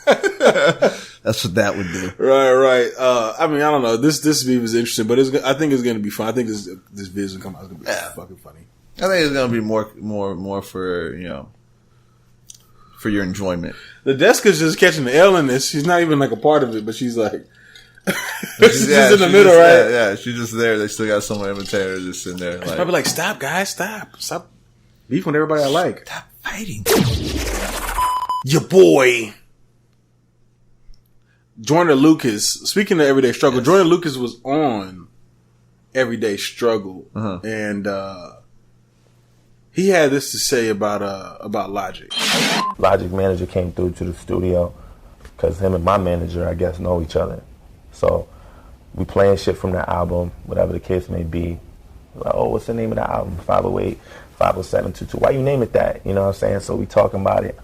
That's what that would do. Right. I mean, I don't know. This beef is interesting, but I think it's going to be fun. I think this video is going to come out. It's going to be fucking funny. I think it's going to be more for, for your enjoyment. The Deska's just catching the L in this. She's not even like a part of it, but she's like, she's just in the middle, right? Yeah, she's just there. They still got someone imitating her just sitting there. Like, probably like, stop, guys, stop beefing with everybody I like. Stop fighting. Your boy. Joyner Lucas, speaking of Everyday Struggle, Joyner Lucas was on everyday struggle. And he had this to say about Logic. Logic manager came through to the studio because him and my manager, I guess, know each other. So we playing shit from the album, whatever the case may be. Like, oh, what's the name of the album? 508, 50722. Why you name it that? You know what I'm saying? So we talking about it.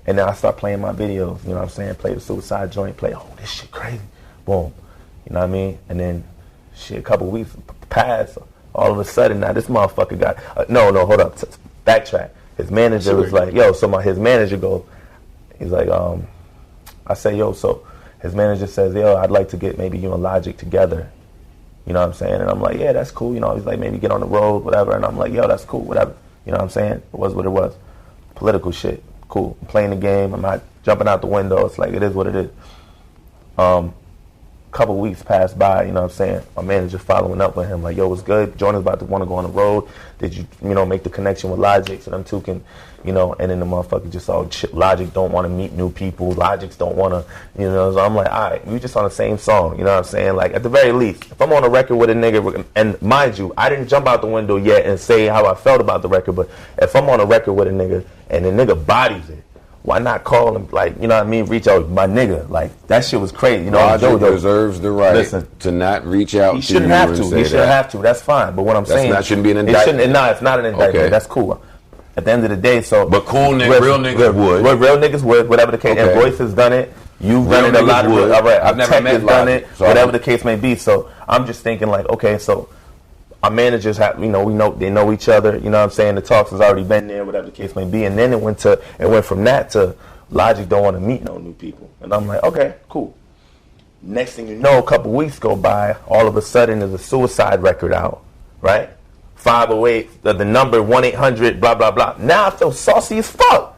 And then I start playing my videos, you know what I'm saying? Play the Suicide joint, play, oh, this shit crazy. Boom. You know what I mean? And then, shit, a couple weeks passed. All of a sudden, now this motherfucker got, no, hold up, backtrack. His manager was like, yo, so his manager goes, he's like, I say, yo, so his manager says, yo, I'd like to get maybe you and Logic together. You know what I'm saying? And I'm like, yeah, that's cool. You know, he's like, maybe get on the road, whatever. And I'm like, yo, that's cool, whatever. You know what I'm saying? It was what it was. Political shit. Cool. I'm playing the game. I'm not jumping out the window. It's like, it is what it is. Couple weeks passed by, you know what I'm saying? My manager following up with him, like, yo, what's good? Joyner's about to want to go on the road. Did you make the connection with Logic so them two can, and then the motherfucker just all Logic don't want to meet new people. Logics don't want to, so I'm like, all right, we just on the same song, you know what I'm saying? Like, at the very least, if I'm on a record with a nigga, and mind you, I didn't jump out the window yet and say how I felt about the record, but if I'm on a record with a nigga and the nigga bodies it, why not call him, like, you know what I mean, reach out, my nigga, like, that shit was crazy, Logic reserves the right to not reach out to you. He shouldn't have to, that's fine, but what I'm saying, that shouldn't be an indictment. It's not an indictment, okay. That's cool. At the end of the day, so. But cool niggas, real niggas would. Real niggas would, whatever the case, and Royce has done it, you've done it, a lot of, all right, I've never met Logic, done it, so whatever the case may be, so I'm just thinking, like, okay, so our managers have, they know each other, you know what I'm saying, the talks has already been there, whatever the case may be, and then it went from that to Logic don't want to meet no new people. And I'm like, okay, cool. Next thing you know, a couple weeks go by, all of a sudden there's a Suicide record out, right? 508, the number 1-800, blah, blah, blah. Now I feel saucy as fuck.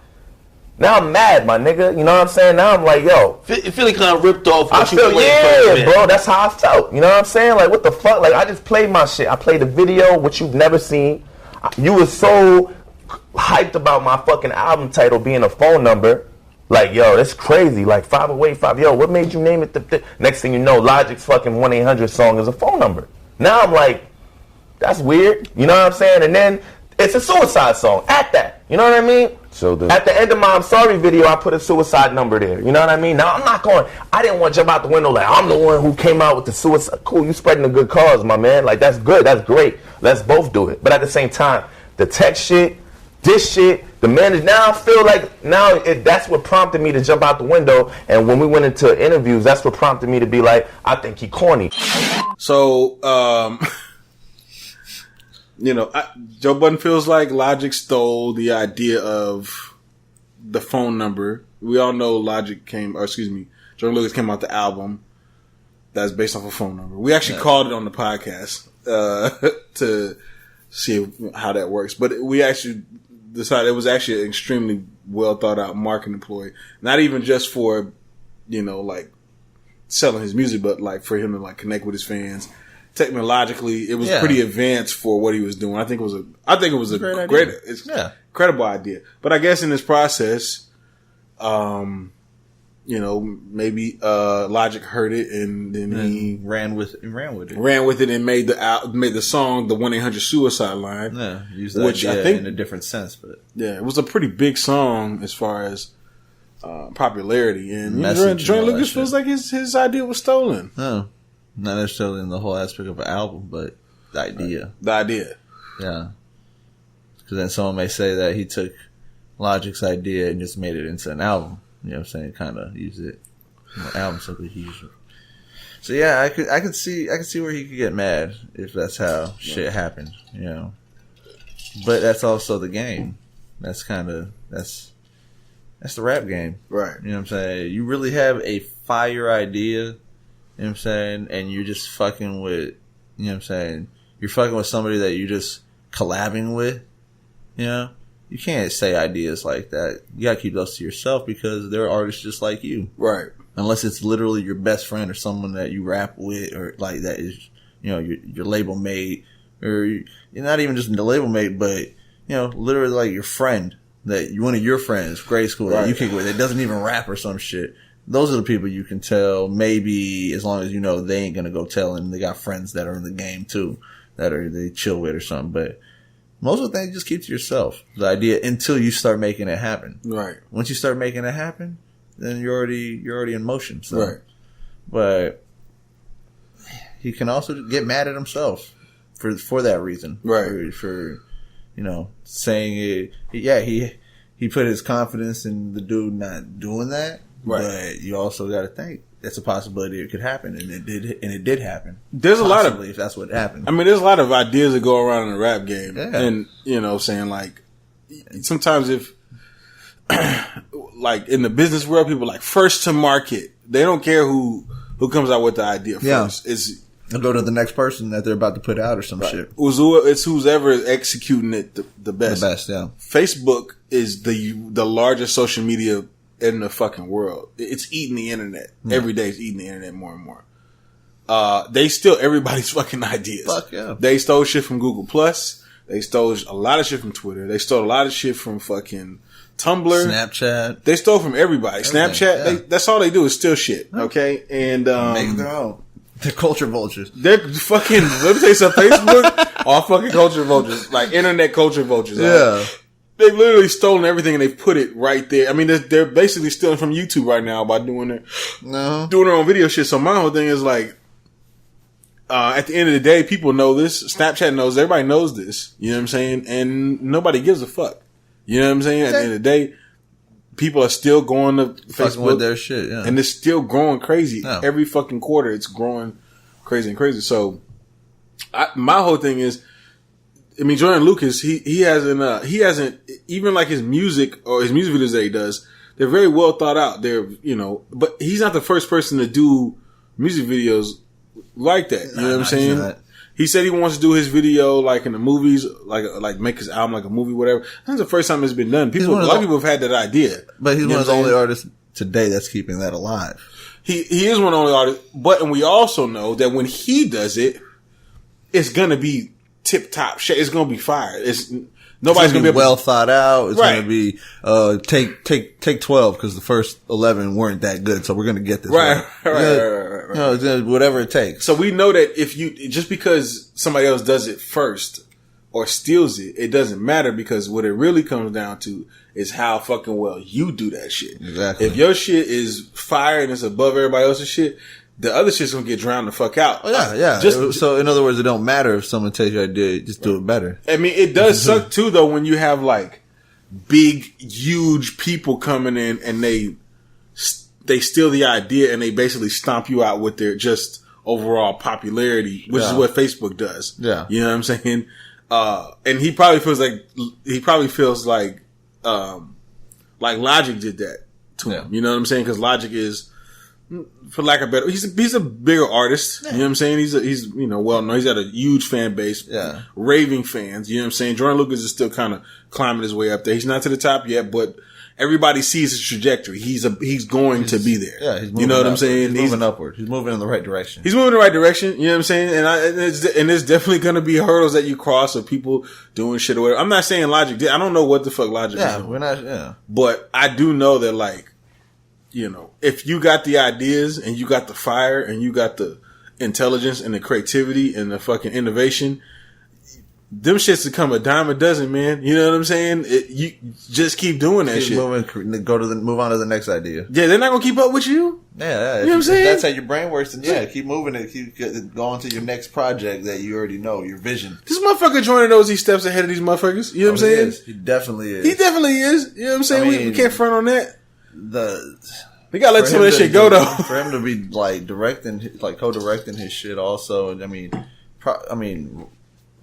Now I'm mad, my nigga. You know what I'm saying? Now I'm like, yo. Feeling kind of ripped off. I feel, yeah, bro. That's how I felt. You know what I'm saying? Like, what the fuck? Like, I just played my shit. I played the video, which you've never seen. You was so hyped about my fucking album title being a phone number. Like, yo, that's crazy. Like, 508, yo, what made you name it? Next thing you know, Logic's fucking 1-800 song is a phone number. Now I'm like, that's weird. You know what I'm saying? And then it's a Suicide song at that. You know what I mean? At the end of my I'm Sorry video, I put a Suicide number there. You know what I mean? Now, I didn't want to jump out the window like, I'm the one who came out with the Suicide. Cool, you spreading a good cause, my man. Like, that's good. That's great. Let's both do it. But at the same time, the tech shit, this shit, the manager, now I feel like that's what prompted me to jump out the window. And when we went into interviews, that's what prompted me to be like, I think he corny. So, Joe Budden feels like Logic stole the idea of the phone number. We all know Joyner Lucas came out the album that's based off a phone number. We actually called it on the podcast to see how that works. But we actually decided it was actually an extremely well thought out marketing ploy. Not even just for, like selling his music, but like for him to like connect with his fans. Technologically, it was pretty advanced for what he was doing. I think it was a great incredible idea. But I guess in this process, maybe Logic heard it and then he ran with it and made the song the 1-800 Suicide line. Yeah, used that which I think in a different sense, but it was a pretty big song as far as popularity. And Joyner Lucas feels like his idea was stolen. No. Not necessarily in the whole aspect of an album, but the idea. The idea. Yeah. Because then someone may say that he took Logic's idea and just made it into an album. You know what I'm saying? Kind of use it. Album simply use it. So yeah, I could see where he could get mad if that's how shit happened, But that's also the game. That's the rap game. Right. You know what I'm saying? You really have a fire idea. You know what I'm saying? And you're just fucking with, you know what I'm saying? You're fucking with somebody that you're just collabing with, You can't say ideas like that. You gotta keep those to yourself because they're artists just like you. Right. Unless it's literally your best friend or someone that you rap with or like that is, your label mate or you're not even just the label mate, but, literally like your friend that one of your friends, grade school that you kick with, that doesn't even rap or some shit. those are the people you can tell, maybe as long as you know they ain't going to go tell, and they got friends that are in the game too, that are they chill with or something. But most of the things just keep to yourself. The idea until you start making it happen. Right. Once you start making it happen, then you're already in motion. So. Right. But he can also get mad at himself for that reason. Right. For saying it. Yeah, he put his confidence in the dude not doing that. Right. But you also got to think it's a possibility it could happen, and it did happen. There's Possibly, a lot of, if that's what happened. I mean, there's a lot of ideas that go around in the rap game, Yeah. and saying like sometimes if like in the business world, people like first to market. They don't care who comes out with the idea first. Yeah. They'll go to the next person that they're about to put out or some shit. It's who's ever executing it the best. The best, yeah. Facebook is the largest social media in the fucking world. It's eating the internet. Yeah. Every day it's eating the internet more and more. They steal everybody's fucking ideas. Fuck yeah. They stole shit from Google Plus. They stole a lot of shit from Twitter. They stole a lot of shit from fucking Tumblr. Snapchat. They stole from everybody. Snapchat, yeah. that's all they do is steal shit. Okay? And, Make their own. They're culture vultures. They're fucking, let me tell you something, Facebook, all fucking culture vultures. Like internet culture vultures. Yeah. Right? They've literally stolen everything and they've put it right there. I mean, they're basically stealing from YouTube right now by doing their own video shit. So my whole thing is like, at the end of the day, people know this. Snapchat knows. Everybody knows this. You know what I'm saying? And nobody gives a fuck. You know what I'm saying? At the end of the day, people are still going to Facebook with their shit, yeah. and it's still growing crazy. Yeah. Every fucking quarter, it's growing crazy and crazy. So, my whole thing is, I mean, Joyner Lucas, he hasn't even like his music or his music videos that he does. They're very well thought out. They're but he's not the first person to do music videos like that. You know what I'm saying? He said he wants to do his video like in the movies, like make his album like a movie, whatever. That's the first time it's been done. A lot of people have had that idea. But he's one of the only artists today that's keeping that alive. He is one of the only artists, and we also know that when he does it, it's gonna be tip top shit. It's gonna be fire. Nobody's gonna be well thought out. It's Right. gonna be take 12 because the first 11 weren't that good, so we're gonna get this Right. No, it's whatever it takes. So we know that if just because somebody else does it first or steals it, it doesn't matter, because what it really comes down to is how fucking well you do that shit. Exactly. If your shit is fire and it's above everybody else's shit, the other shit's gonna get drowned the fuck out. Oh, yeah. So in other words, it don't matter if someone takes your idea, just do it better. I mean, it does suck too, though, when you have like big, huge people coming in and they steal the idea and they basically stomp you out with their just overall popularity, which is what Facebook does. Yeah. You know what I'm saying? And he probably feels like Logic did that to him. You know what I'm saying? Because Logic is, for lack of better, he's a bigger artist. You know what I'm saying? He's well known. He's got a huge fan base. Yeah. Raving fans. You know what I'm saying? Joyner Lucas is still kind of climbing his way up there. He's not to the top yet, but everybody sees his trajectory. He's going to be there. Yeah, he's moving you know what up. I'm saying? He's moving upward. He's moving in the right direction. He's moving in the right direction. You know what I'm saying? And there's definitely going to be hurdles that you cross of people doing shit or whatever. I'm not saying Logic did. I don't know what the fuck Logic is doing. We're not. Yeah, but I do know that, like, if you got the ideas and you got the fire and you got the intelligence and the creativity and the fucking innovation, them shits become a dime a dozen, man. You know what I'm saying? You just keep doing that shit. Move on to the next idea. Yeah, they're not gonna keep up with you. Yeah. You know what I'm saying? If that's how your brain works, then keep moving it. Keep going to your next project that you already know, your vision. This motherfucker Joyner knows he steps ahead of these motherfuckers. You know what I'm saying? He definitely is. He definitely is. You know what I'm saying? We can't front on that. We gotta let some of that shit go though. For him to be like co-directing his shit, also. I mean,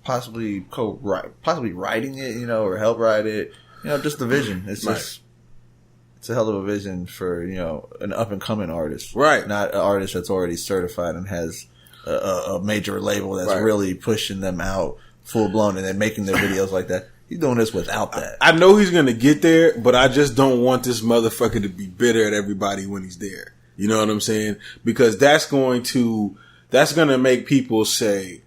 possibly writing it, or help write it. Just the vision. It's just it's a hell of a vision for an up and coming artist, right? Not an artist that's already certified and has a major label that's really pushing them out full blown and then making their videos like that. He's doing this without that. I know he's going to get there, but I just don't want this motherfucker to be bitter at everybody when he's there. You know what I'm saying? Because that's going to make people say,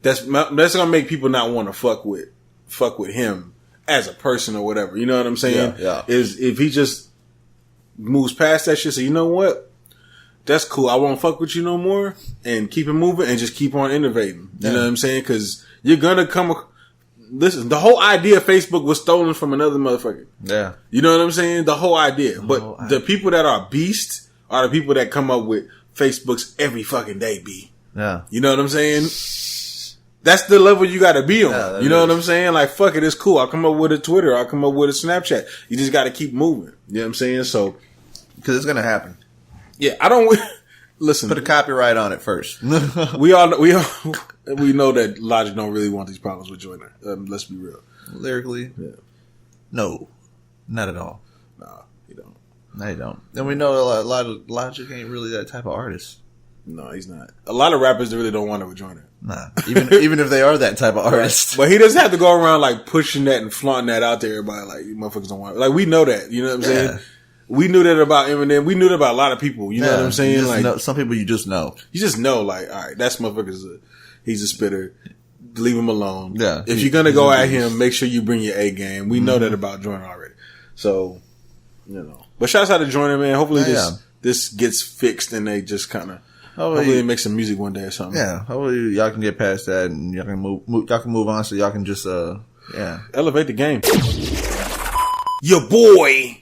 that's going to make people not want to fuck with him as a person or whatever. You know what I'm saying? Yeah. Is if he just moves past that shit. So you know what? That's cool. I won't fuck with you no more, and keep it moving, and just keep on innovating. You know what I'm saying? Because you're gonna come. Listen, the whole idea of Facebook was stolen from another motherfucker. Yeah, you know what I'm saying? The whole idea. But the people that are beasts are the people that come up with Facebook's every fucking day. Yeah, you know what I'm saying? That's the level you got to be on. Yeah, you know what I'm saying? Like, fuck it, it's cool. I'll come up with a Twitter. I'll come up with a Snapchat. You just got to keep moving. You know what I'm saying? So, because it's gonna happen. Yeah, I don't listen. Put a copyright on it first. we know that Logic don't really want these problems with Joyner. Let's be real. Lyrically, no, not at all. Nah, he don't. No, he don't. And we know a lot of Logic ain't really that type of artist. No, he's not. A lot of rappers that really don't want it with Joyner. Nah, even if they are that type of artist. But he doesn't have to go around like pushing that and flaunting that out to everybody. Like, you motherfuckers don't want it. Like, we know that. You know what I'm saying? We knew that about Eminem. We knew that about a lot of people. You know what I'm saying? Like, some people you just know. You just know, like, all right, that's motherfucker's he's a spitter. Leave him alone. Yeah. If you're gonna go at him, make sure you bring your A game. We know that about Joyner already. So, you know. But shouts out to Joyner, man. Hopefully this gets fixed and they just kind of hopefully they make some music one day or something. Yeah. Hopefully y'all can get past that and y'all can move on so y'all can just elevate the game. Your boy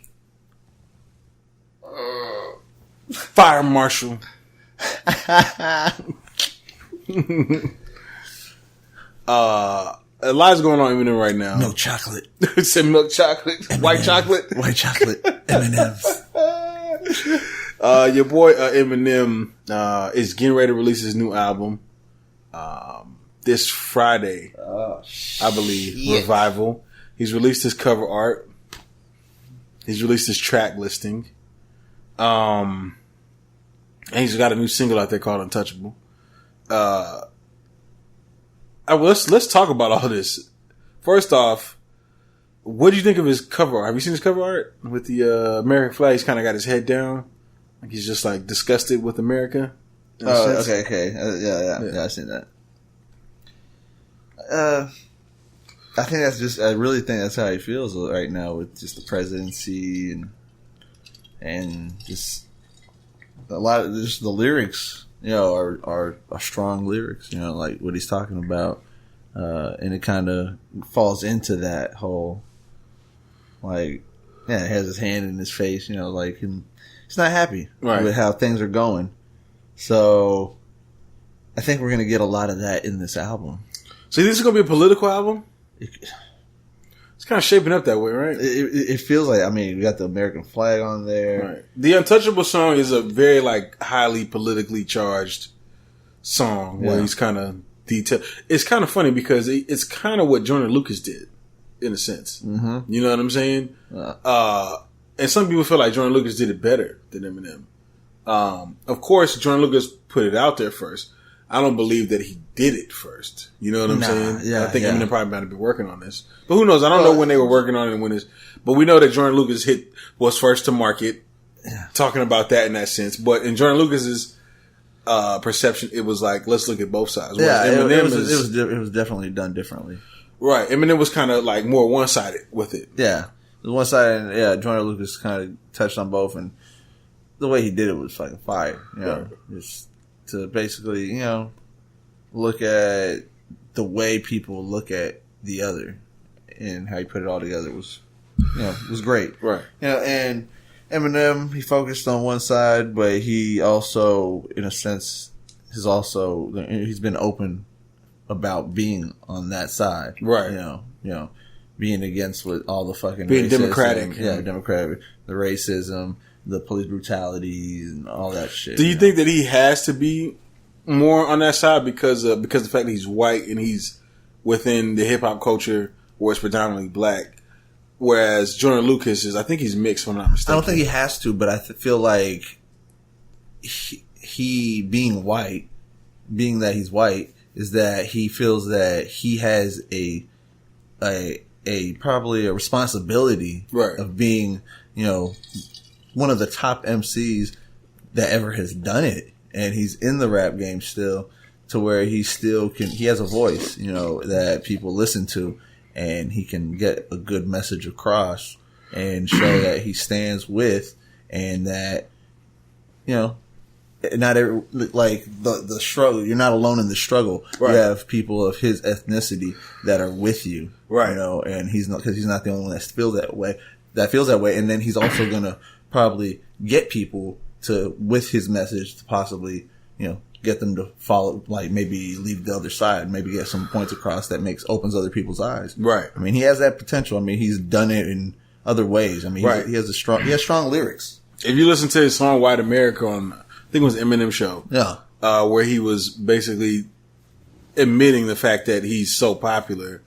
Fire Marshal. A lot's going on Eminem right now. Milk chocolate. It said milk chocolate. M&Ms. White chocolate. White chocolate. M&Ms. Your boy Eminem is getting ready to release his new album this Friday. I believe. Revival. He's released his cover art. He's released his track listing. And he's got a new single out there called Untouchable. Let's talk about all this. First off, what do you think of his cover art? Have you seen his cover art with the American flag? He's kind of got his head down, like he's just like disgusted with America. Oh, okay. Yeah, I've seen that. I think I really think that's how he feels right now with just the presidency and just a lot of just the lyrics, you know, are strong lyrics, you know, like what he's talking about, and it kind of falls into that whole, like, he has his hand in his face, you know, like he's not happy with how things are going. So I think we're gonna get a lot of that in this album. So this is gonna be a political album? It's kind of shaping up that way, right? It feels like, I mean, we got the American flag on there. Right. The Untouchable song is a very, like, highly politically charged song where he's kind of detailed. It's kind of funny because it's kind of what Joyner Lucas did, in a sense. Mm-hmm. You know what I'm saying? And some people feel like Joyner Lucas did it better than Eminem. Of course, Joyner Lucas put it out there first. I don't believe that he did it first. You know what I'm saying? Yeah, I think Eminem probably might have been working on this. But who knows? I don't know when they were working on it and when it's... But we know that Joyner Lucas was first to market, talking about that in that sense. But in Joyner Lucas's perception, it was like, let's look at both sides. Yeah, it was definitely done differently. Right. Eminem was kind of like more one-sided with it. Yeah. It was one-sided, and Joyner Lucas kind of touched on both, and the way he did it was fucking fire. You know, just to basically, you know, look at the way people look at the other and how he put it all together was great. Right. You know, and Eminem, he focused on one side, but he also, in a sense, he's been open about being on that side. Right. You know, being against with all the fucking being racism, democratic. Democratic, the racism, the police brutality, and all that shit. Do you think that he has to be more on that side because of the fact that he's white and he's within the hip hop culture where it's predominantly black, whereas Joyner Lucas is, I think he's mixed, if I'm not mistaken. I don't think he has to, but I feel like he being white, being that he's white, is that he feels that he has a probably a responsibility of being, you know, one of the top MCs that ever has done it. And he's in the rap game still, to where he has a voice, you know, that people listen to, and he can get a good message across and show that he stands with and that, you know, not every, like the struggle. You're not alone in the struggle. Right. You have people of his ethnicity that are with you, right? You know, and he's not the only one that feels that way. And then he's also gonna probably get people to, with his message, to possibly, you know, get them to follow, like maybe leave the other side, maybe get some points across that opens other people's eyes. Right. I mean, he has that potential. I mean, he's done it in other ways. I mean, right. he has strong lyrics. If you listen to his song "White America" on, I think it was Eminem show, where he was basically admitting the fact that he's so popular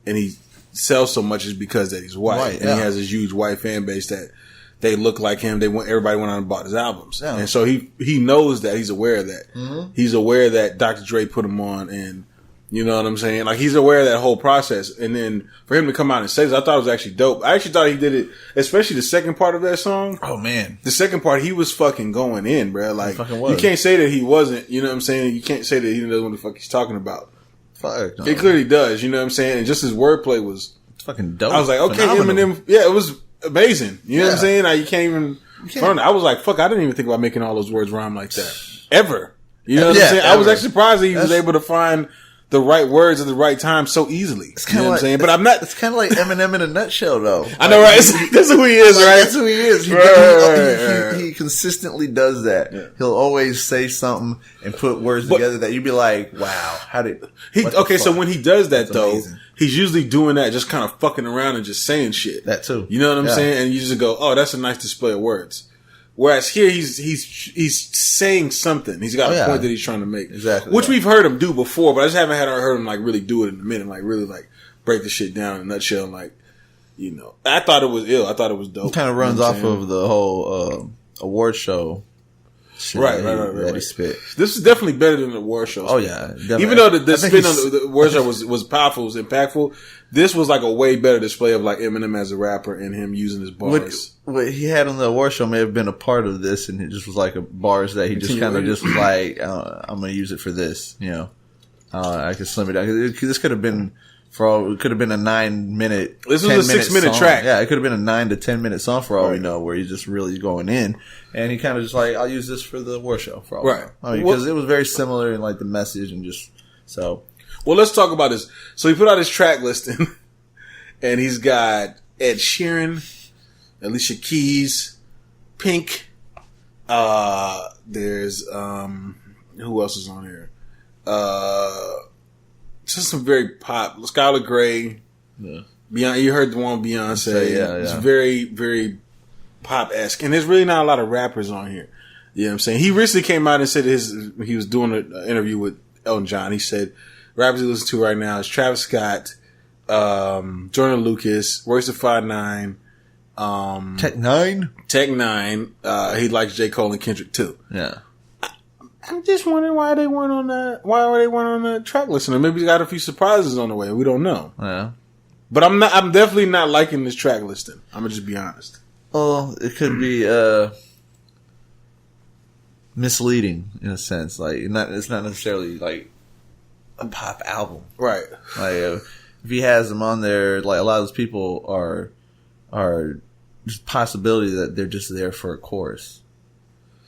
and he sells so much is because that he's white, and he has this huge white fan base that they look like him. Everybody went out and bought his albums, and so he knows that. He's aware of that. Mm-hmm. He's aware that Dr. Dre put him on, and you know what I'm saying. Like, he's aware of that whole process, and then for him to come out and say this, I thought it was actually dope. I actually thought he did it, especially the second part of that song. Oh man, the second part, he was fucking going in, bro. Like, you can't say that he wasn't. You know what I'm saying? You can't say that he doesn't know what the fuck he's talking about. Fuck, no. He clearly does. You know what I'm saying? And just his wordplay was fucking dope. I was like, okay, Eminem. Yeah, it was amazing. You know what I'm saying? Like, you can't even front it. I was like, fuck, I didn't even think about making all those words rhyme like that. Ever. You know what I'm saying? Ever. I was actually surprised that he was able to find the right words at the right time so easily. It's kind of what I'm saying? But I'm not. It's kind of like Eminem in a nutshell, though. I know, right? That's who he is, right? That's who he is. He consistently does that. Yeah. He'll always say something and put words together that you'd be like, wow, how did he? Okay, so when he does that, though, he's usually doing that, just kind of fucking around and just saying shit. That too. You know what I'm saying? And you just go, oh, that's a nice display of words. Whereas here, he's saying something. He's got a point that he's trying to make. Exactly. Which we've heard him do before, but I just haven't heard him like really do it in a minute, like really like break the shit down in a nutshell. And, like, you know, I thought it was ill. I thought it was dope. It kind of runs off of the whole award show. Right. That he spit. This is definitely better than the award show. Oh yeah, definitely. Even though the spin on the award show was powerful, was impactful, this was like a way better display of like Eminem as a rapper and him using his bars. What he had on the award show may have been a part of this, and it just was like bars that he just kind of just was like, I'm going to use it for this. You know, I could slim it down. This could have been. It could have been a 9-minute. This was a 6-minute track. Yeah, it could have been a 9 to 10 minute song for all we know, where he's just really going in, and he kind of just like, I'll use this for the war show for all we know. I mean, because it was very similar in like the message and just so. Well, let's talk about this. So he put out his track listing, and he's got Ed Sheeran, Alicia Keys, Pink. There's who else is on here? Just some very pop. Skylar Grey. Yeah. Beyonce, you heard the one with Beyonce. Yeah. It's very, very pop-esque. And there's really not a lot of rappers on here. You know what I'm saying? He recently came out and said he was doing an interview with Elton John. He said, rappers he listens to right now is Travis Scott, Joyner Lucas, Royce da 5'9", Tech Nine. He likes J. Cole and Kendrick too. Yeah. I'm just wondering why they weren't on the track list. And maybe they got a few surprises on the way. We don't know. Yeah. But I'm definitely not liking this track listing. I'm gonna just be honest. Well, it could be misleading in a sense. Like, it's not necessarily like a pop album, right? Like, if he has them on there, like, a lot of those people are just possibility that they're just there for a chorus.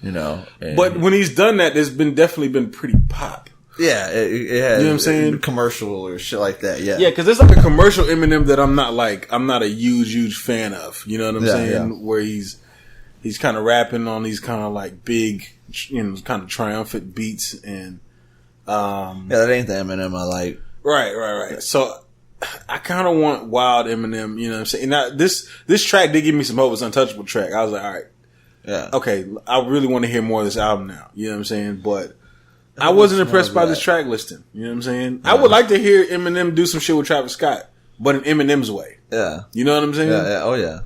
You know, but when he's done that, there's definitely been pretty pop. Yeah, it has. You know what I'm saying? Commercial or shit like that. Yeah, yeah, because there's like a commercial Eminem that I'm not a huge fan of. You know what I'm saying? Yeah. Where he's kind of rapping on these kind of like big, you know, kind of triumphant beats, and that ain't the Eminem I like. Right. So I kind of want wild Eminem. You know what I'm saying? Now this track did give me some hope. It's Untouchable track. I was like, all right. Yeah. Okay, I really want to hear more of this album now. You know what I'm saying? But I wasn't impressed by this track listing. You know what I'm saying? Yeah. I would like to hear Eminem do some shit with Travis Scott, but in Eminem's way. Yeah. You know what I'm saying? Yeah. Oh yeah.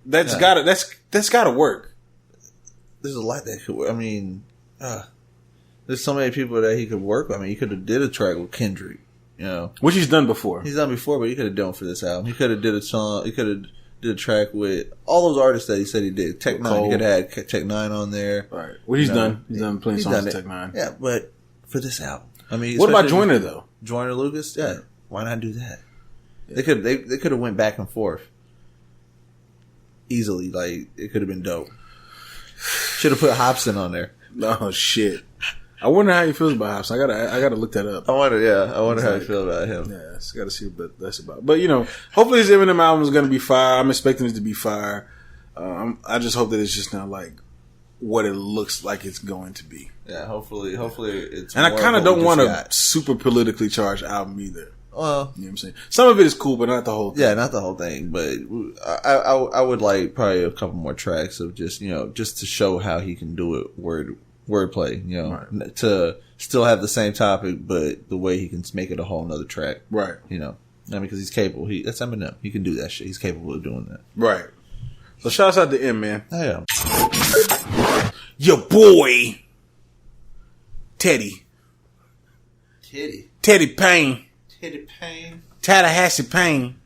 That's gotta work. There's a lot that could work. I mean, there's so many people that he could work with. I mean, he could have did a track with Kendrick. You know, which he's done before. He's done before, but he could have done for this album. He could have did a song. He could have did a track with all those artists that he said he did. Tech Nine, he could have had Tech Nine on there. Right. Well, he's done. He's done plenty of songs with Tech Nine. Yeah, but for this album, I mean, what about Joyner though? Joyner Lucas, yeah. Why not do that? Yeah. They could have went back and forth easily. Like, it could have been dope. Should have put Hobson on there. Oh shit! I wonder how he feels about Hobson. I gotta look that up. I wonder how he feels about him. Yeah, I gotta see what that's about. But hopefully this Eminem album is gonna be fire. I'm expecting it to be fire. I just hope that it's just not like what it looks like it's going to be. Yeah, hopefully it's. And I kind of don't want a super politically charged album either. Well, you know what I'm saying? Some of it is cool, but not the whole thing. Yeah, not the whole thing. But I would like probably a couple more tracks of just just to show how he can do it wordplay. Right. To still have the same topic, but the way he can make it a whole nother track. Right. Because he's capable. That's Eminem. He can do that shit. He's capable of doing that. Right. So shouts out to M, man. Yeah. Your boy, Teddy Payne. Teddy Payne. Tallahassee Payne.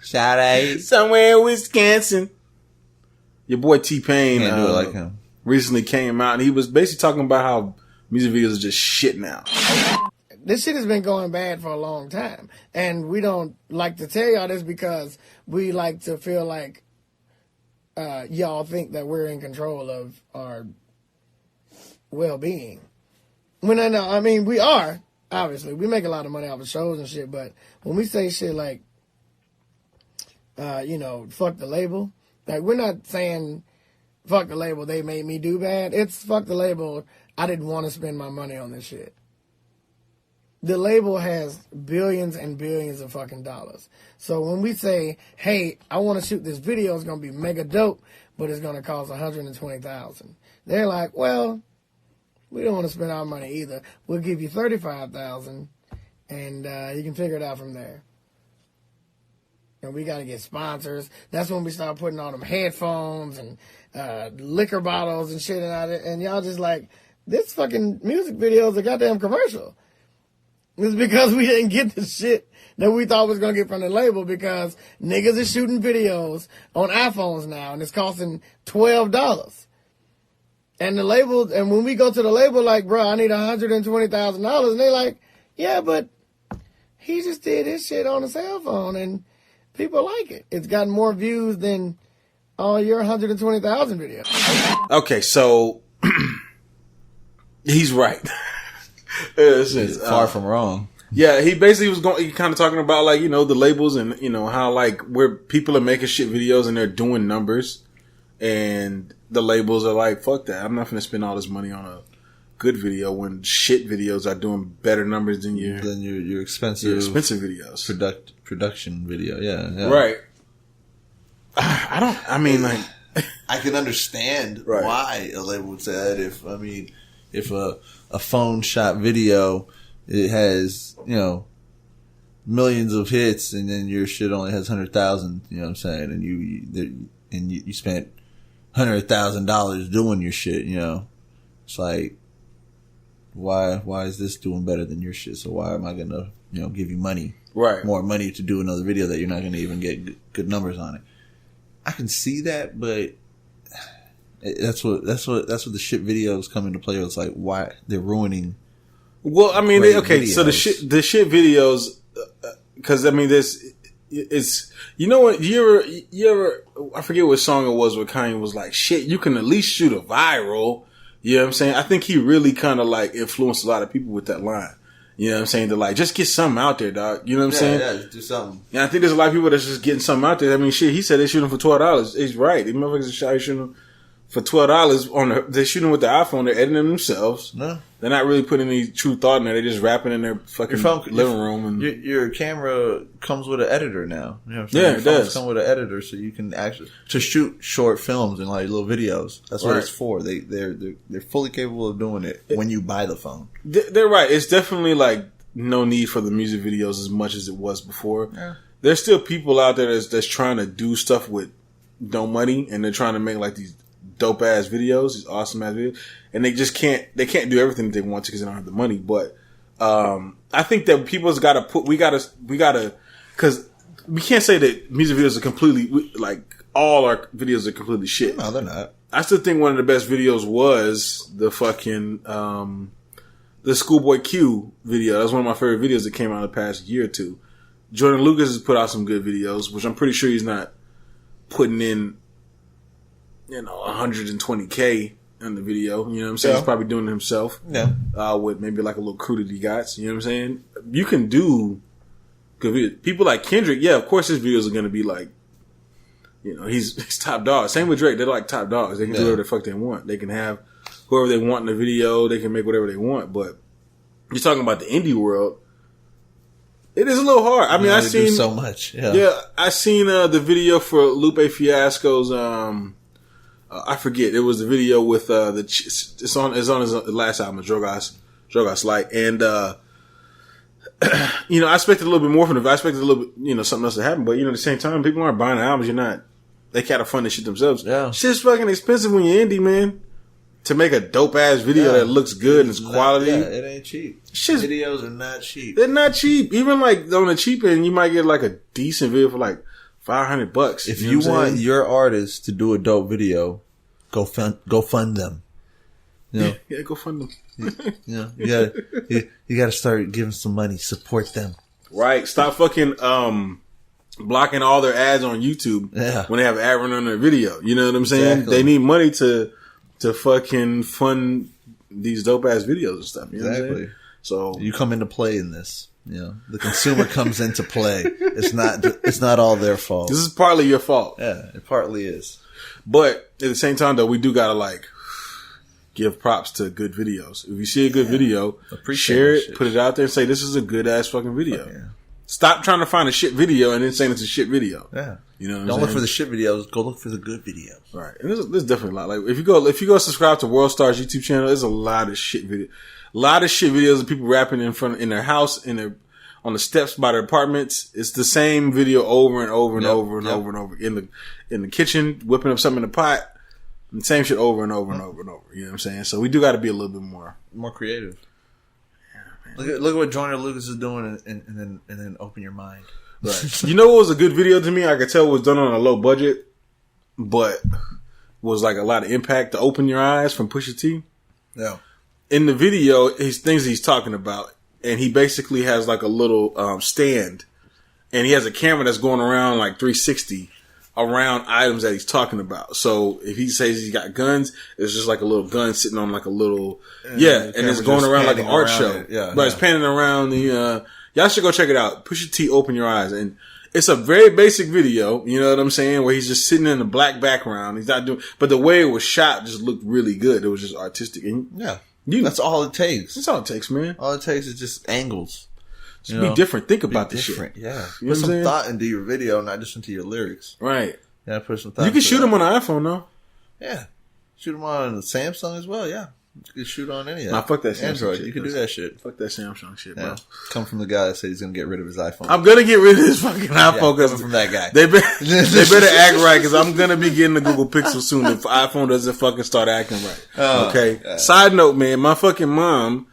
Shawty. Somewhere in Wisconsin. Your boy T-Pain Can't do it like him. Recently came out and he was basically talking about how music videos are just shit now. This shit has been going bad for a long time. And we don't like to tell y'all this because we like to feel like y'all think that we're in control of our well-being. When I mean, we are, obviously. We make a lot of money off of shows and shit, but when we say shit like, fuck the label, like, we're not saying, fuck the label, they made me do bad. It's fuck the label, I didn't want to spend my money on this shit. The label has billions and billions of fucking dollars. So when we say, hey, I want to shoot this video, it's going to be mega dope, but it's going to cost $120,000. They're like, well, we don't want to spend our money either. We'll give you $35,000 and you can figure it out from there. And we got to get sponsors. That's when we start putting all them headphones and liquor bottles and shit out it. And y'all just like, this fucking music video is a goddamn commercial. It's because we didn't get the shit that we thought was going to get from the label because niggas is shooting videos on iPhones now and it's costing $12. And the label, and when we go to the label like, bro, I need $120,000 and they like, yeah, but he just did his shit on a cell phone and people like it. It's gotten more views than all your 120,000 videos. Okay, so he's right. He's far from wrong. Yeah, he basically was he kind of talking about like, the labels and, how like where people are making shit videos and they're doing numbers and the labels are like, fuck that. I'm not going to spend all this money on a good video when shit videos are doing better numbers than your expensive videos. Production video. Yeah. Right. I can understand why a label would say that if a phone shot video, it has, millions of hits and then your shit only has 100,000, you know what I'm saying? And you spent $100,000 doing your shit, It's like, why is this doing better than your shit? So why am I going to, give you money? Right. More money to do another video that you're not going to even get good numbers on it. I can see that, but that's what the shit videos come into play. It's like, why they're ruining. Well, I mean, okay, videos. so the shit videos, cause I mean, it's, what, you ever, I forget what song it was where Kanye was like, shit, you can at least shoot a viral. You know what I'm saying? I think he really kind of like influenced a lot of people with that line. You know what I'm saying? To like, just get something out there, dog. You know what I'm saying? Yeah, just do something. And I think there's a lot of people that's just getting something out there. I mean, shit, he said they're shooting for $12. He's right. The motherfuckers are shooting for $12 they're shooting with the iPhone. They're editing them themselves. No. They're not really putting any true thought in there. They're just rapping in their fucking living room. And your camera comes with an editor now. You know what I'm saying? Yeah, your it does. Come with an editor, so you can actually to shoot short films and like little videos. That's what it's for. They're fully capable of doing it when you buy the phone. They're right. It's definitely like no need for the music videos as much as it was before. Yeah. There's still people out there that's trying to do stuff with no money, and they're trying to make like these dope ass videos, these awesome ass videos, and they can't do everything that they want to because they don't have the money. But I think that people's got to we gotta because we can't say that music videos are completely like all our videos are completely shit. No, they're not. I still think one of the best videos was the fucking the Schoolboy Q video. That's one of my favorite videos that came out in the past year or two. Joyner Lucas has put out some good videos, which I'm pretty sure he's not putting in 120K in the video. You know what I'm saying? He's probably doing it himself. Yeah. With maybe like a little crew that he got. You know what I'm saying? You can do good videos. People like Kendrick, yeah, of course his videos are going to be like, he's top dog. Same with Drake. They're like top dogs. They can do whatever the fuck they want. They can have whoever they want in the video. They can make whatever they want. But you're talking about the indie world. It is a little hard. I mean, I seen so much. Yeah, I seen the video for Lupe Fiasco's. I forget. It was the video with it's on his last album, Drogas Light, and I expected a little bit more from it. I expected a little bit, something else to happen. But at the same time, people aren't buying the albums. They gotta fund this shit themselves. Yeah, shit's fucking expensive when you're indie, man. To make a dope ass video that looks good and is quality, it ain't cheap. Videos are not cheap. They're not cheap. Even like on the cheap end, you might get like a decent video for like $500. If you want your artist to do a dope video, go fund them. Yeah, go fund them. You gotta start giving some money. Support them. Right. Stop fucking blocking all their ads on YouTube when they have ad run on their video. You know what I'm saying? Exactly. They need money to fucking fund these dope ass videos and stuff. You know what I'm saying? So you come into play in this. The consumer comes into play. It's not all their fault. This is partly your fault. Yeah, it partly is. But at the same time, though, we do gotta give props to good videos. If you see a good video, share it, put it out there, and say this is a good ass fucking video. Okay. Stop trying to find a shit video and then saying it's a shit video. Yeah, don't look for the shit videos. Go look for the good videos. Right, and there's definitely a lot. Like if you go subscribe to World Star's YouTube channel, there's a lot of shit videos of people rapping in their house on the steps by their apartments. It's the same video over and over and over and over and over in the kitchen, whipping up something in the pot. And same shit over and over and over and over. You know what I'm saying? So we do got to be a little bit more creative. Yeah, look at what Joyner Lucas is doing, and then open your mind. Right. You know what was a good video to me? I could tell it was done on a low budget, but was like a lot of impact. To Open Your Eyes from Pusha T. Yeah. In the video, things he's talking about, and he basically has like a little stand, and he has a camera that's going around like 360 around items that he's talking about. So if he says he's got guns, it's just like a little gun sitting on like a little and it's going around like an art show. But it's panning around the y'all should go check it out. Pusha T, Open Your Eyes. And it's a very basic video, you know what I'm saying, where he's just sitting in a black background. He's not doing, but the way it was shot just looked really good. It was just artistic. And that's all it takes. That's all it takes, man. All it takes is just angles. Just be different. Think about this shit. Yeah. You know put some thought into your video, not just into your lyrics. Right. Yeah, put some thought. You can shoot them on an iPhone, though. Yeah. Shoot them on the Samsung as well, yeah. You can shoot on any of that. Nah, fuck that Samsung Android, shit. You can do that shit. Fuck that Samsung shit, bro. Come from the guy that said he's going to get rid of his iPhone. I'm going to get rid of his fucking iPhone. Coming from that guy. They better act right, because I'm going to be getting the Google Pixel soon if iPhone doesn't fucking start acting right. Okay? Side note, man, my fucking mom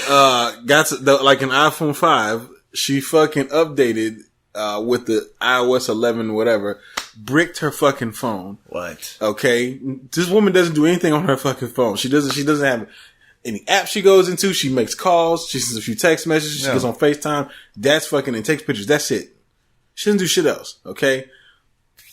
got like an iPhone 5. She fucking updated with the iOS 11 whatever, bricked her fucking phone. What? Okay? This woman doesn't do anything on her fucking phone. She doesn't have any app she goes into. She makes calls. She sends a few text messages. She gets on FaceTime. That's fucking, and takes pictures. That's it. She doesn't do shit else. Okay?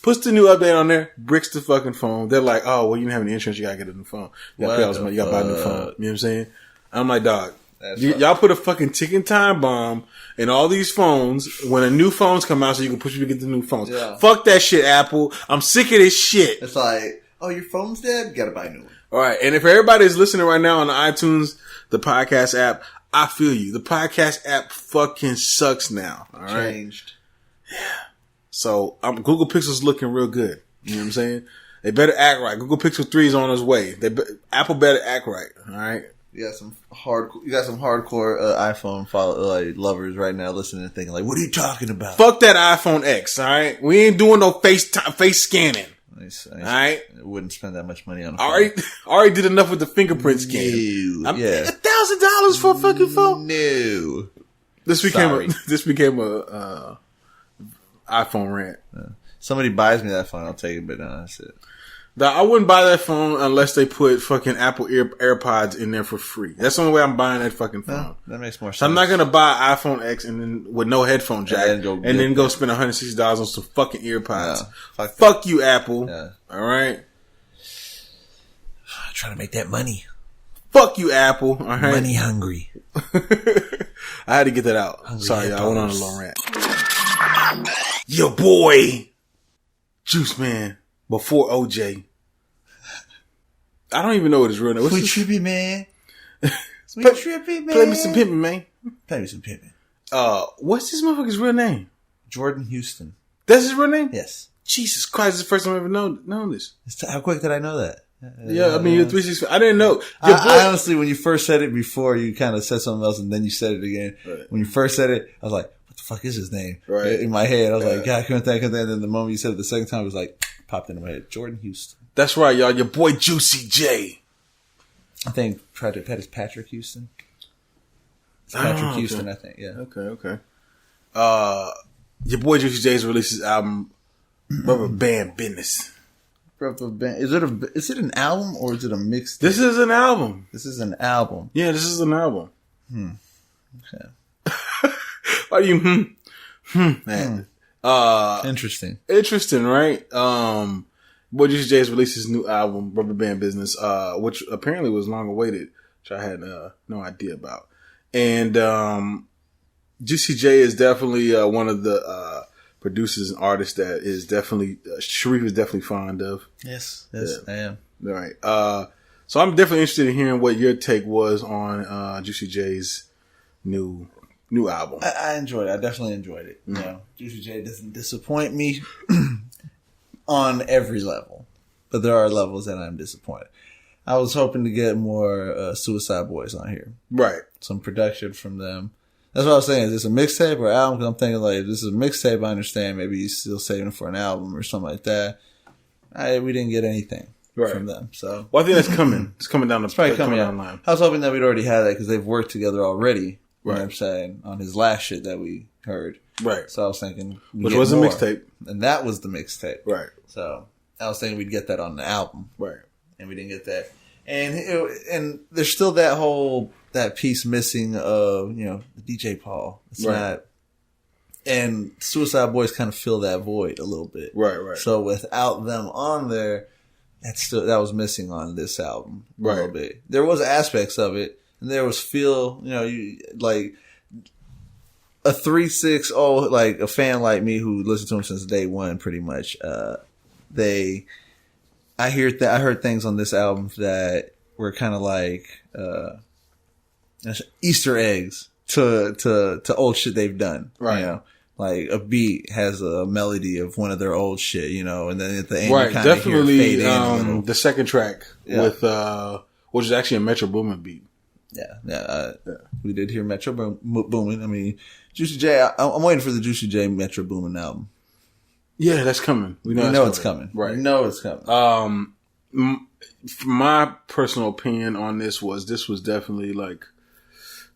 Puts the new update on there, bricks the fucking phone. They're like, oh, well, you didn't have any insurance. You gotta get a new phone. You gotta pay all this money. You gotta buy a new phone. You know what I'm saying? I'm like, dog. Y'all put a fucking ticking time bomb in all these phones when a new phones come out so you can push you to get the new phones. Yeah. Fuck that shit, Apple. I'm sick of this shit. It's like, oh, your phone's dead? You gotta buy a new one. All right. And if everybody's listening right now on the iTunes, the podcast app, I feel you. The podcast app fucking sucks now. All right. Changed. Yeah. So Google Pixel's looking real good. You know what I'm saying? They better act right. Google Pixel 3 is on its way. Apple better act right. All right. You got some hardcore iPhone lovers right now listening and thinking like, "What are you talking about?" Fuck that iPhone X. All right, we ain't doing no face scanning. All right, I wouldn't spend that much money on. Already did enough with the fingerprint scan. Yeah, $1,000 for a fucking phone. No, this became a iPhone rant. Somebody buys me that phone, I'll take it, but no, that's it. I wouldn't buy that phone unless they put fucking Apple AirPods in there for free. That's the only way I'm buying that fucking phone. That makes more sense. So I'm not gonna buy iPhone X and then with no headphone jack and then go spend $160 on some fucking AirPods. Yeah, fuck you, Apple. Yeah. All right. trying to make that money. Fuck you, Apple. All right. Money hungry. I had to get that out. Hungry Sorry, y'all. I went on a hippos. little rant. Your boy, Juice Man, before OJ. I don't even know what his real name was. We trippy, man. We trippy, man. Play me some pimping, man. Play me some pimping. What's this motherfucker's real name? Jordan Houston. That's his real name? Yes. Jesus Christ, this is the first time I've ever known this. How quick did I know that? Yeah, I mean, you're 365. I didn't know. I honestly, when you first said it before, you kind of said something else and then you said it again. Right. When you first said it, I was like, what the fuck is his name? Right. In my head, I was like, God, I couldn't think of that. And then the moment you said it the second time, it was like, popped into my head. Jordan Houston. That's right, y'all. Your boy, Juicy J. I think Patrick Houston. It's Patrick Houston, I think, yeah. Okay. Your boy, Juicy J's released his album, Rubber Band Business. Rubber Band. Is it an album or is it a mixtape? This is an album. This is an album. Yeah, this is an album. Okay. Why do you man? Interesting. Interesting, right? Boy Juicy J's released his new album, Rubber Band Business, which apparently was long awaited, which I had no idea about. And Juicy J is definitely one of the producers and artists that is definitely Sharif is definitely fond of. Yes, Yeah. I am. All right. So I'm definitely interested in hearing what your take was on Juicy J's new album. I enjoyed it. I definitely enjoyed it. You know, Juicy J doesn't disappoint me on every level, but there are levels that I'm disappointed. I was hoping to get more Suicide Boys on here. Right. Some production from them. That's what I was saying. Is this a mixtape or album? Because I'm thinking like, if this is a mixtape, I understand. Maybe he's still saving it for an album or something like that. We didn't get anything from them. So, well, I think that's coming. It's coming down the probably coming out. online. I was hoping that we'd already had that because they've worked together already. You Right. know what I'm saying? On his last shit that we heard. Right. So I was thinking, Which was a mixtape. And that was the mixtape. Right. So I was thinking we'd get that on the album. Right. And we didn't get that. And there's still that piece missing of, the DJ Paul. It's Right. not, and Suicide Boys kind of fill that void a little bit. Right. So without them on there, that was missing on this album a little bit. There was aspects of it, and there was feel, like a 360, like a fan like me who listened to him since day one, pretty much. I heard things on this album that were kind of like Easter eggs to old shit they've done. Right. Like a beat has a melody of one of their old shit, and then at the end, Right. you kind of Definitely hear it fade in a little. the second track with which is actually a Metro Boomin beat. Yeah. We did hear Metro Boomin. I mean, Juicy J. I'm waiting for the Juicy J Metro Boomin album. Yeah, that's coming. We know it's coming. Right. We know it's coming. My personal opinion on this was definitely like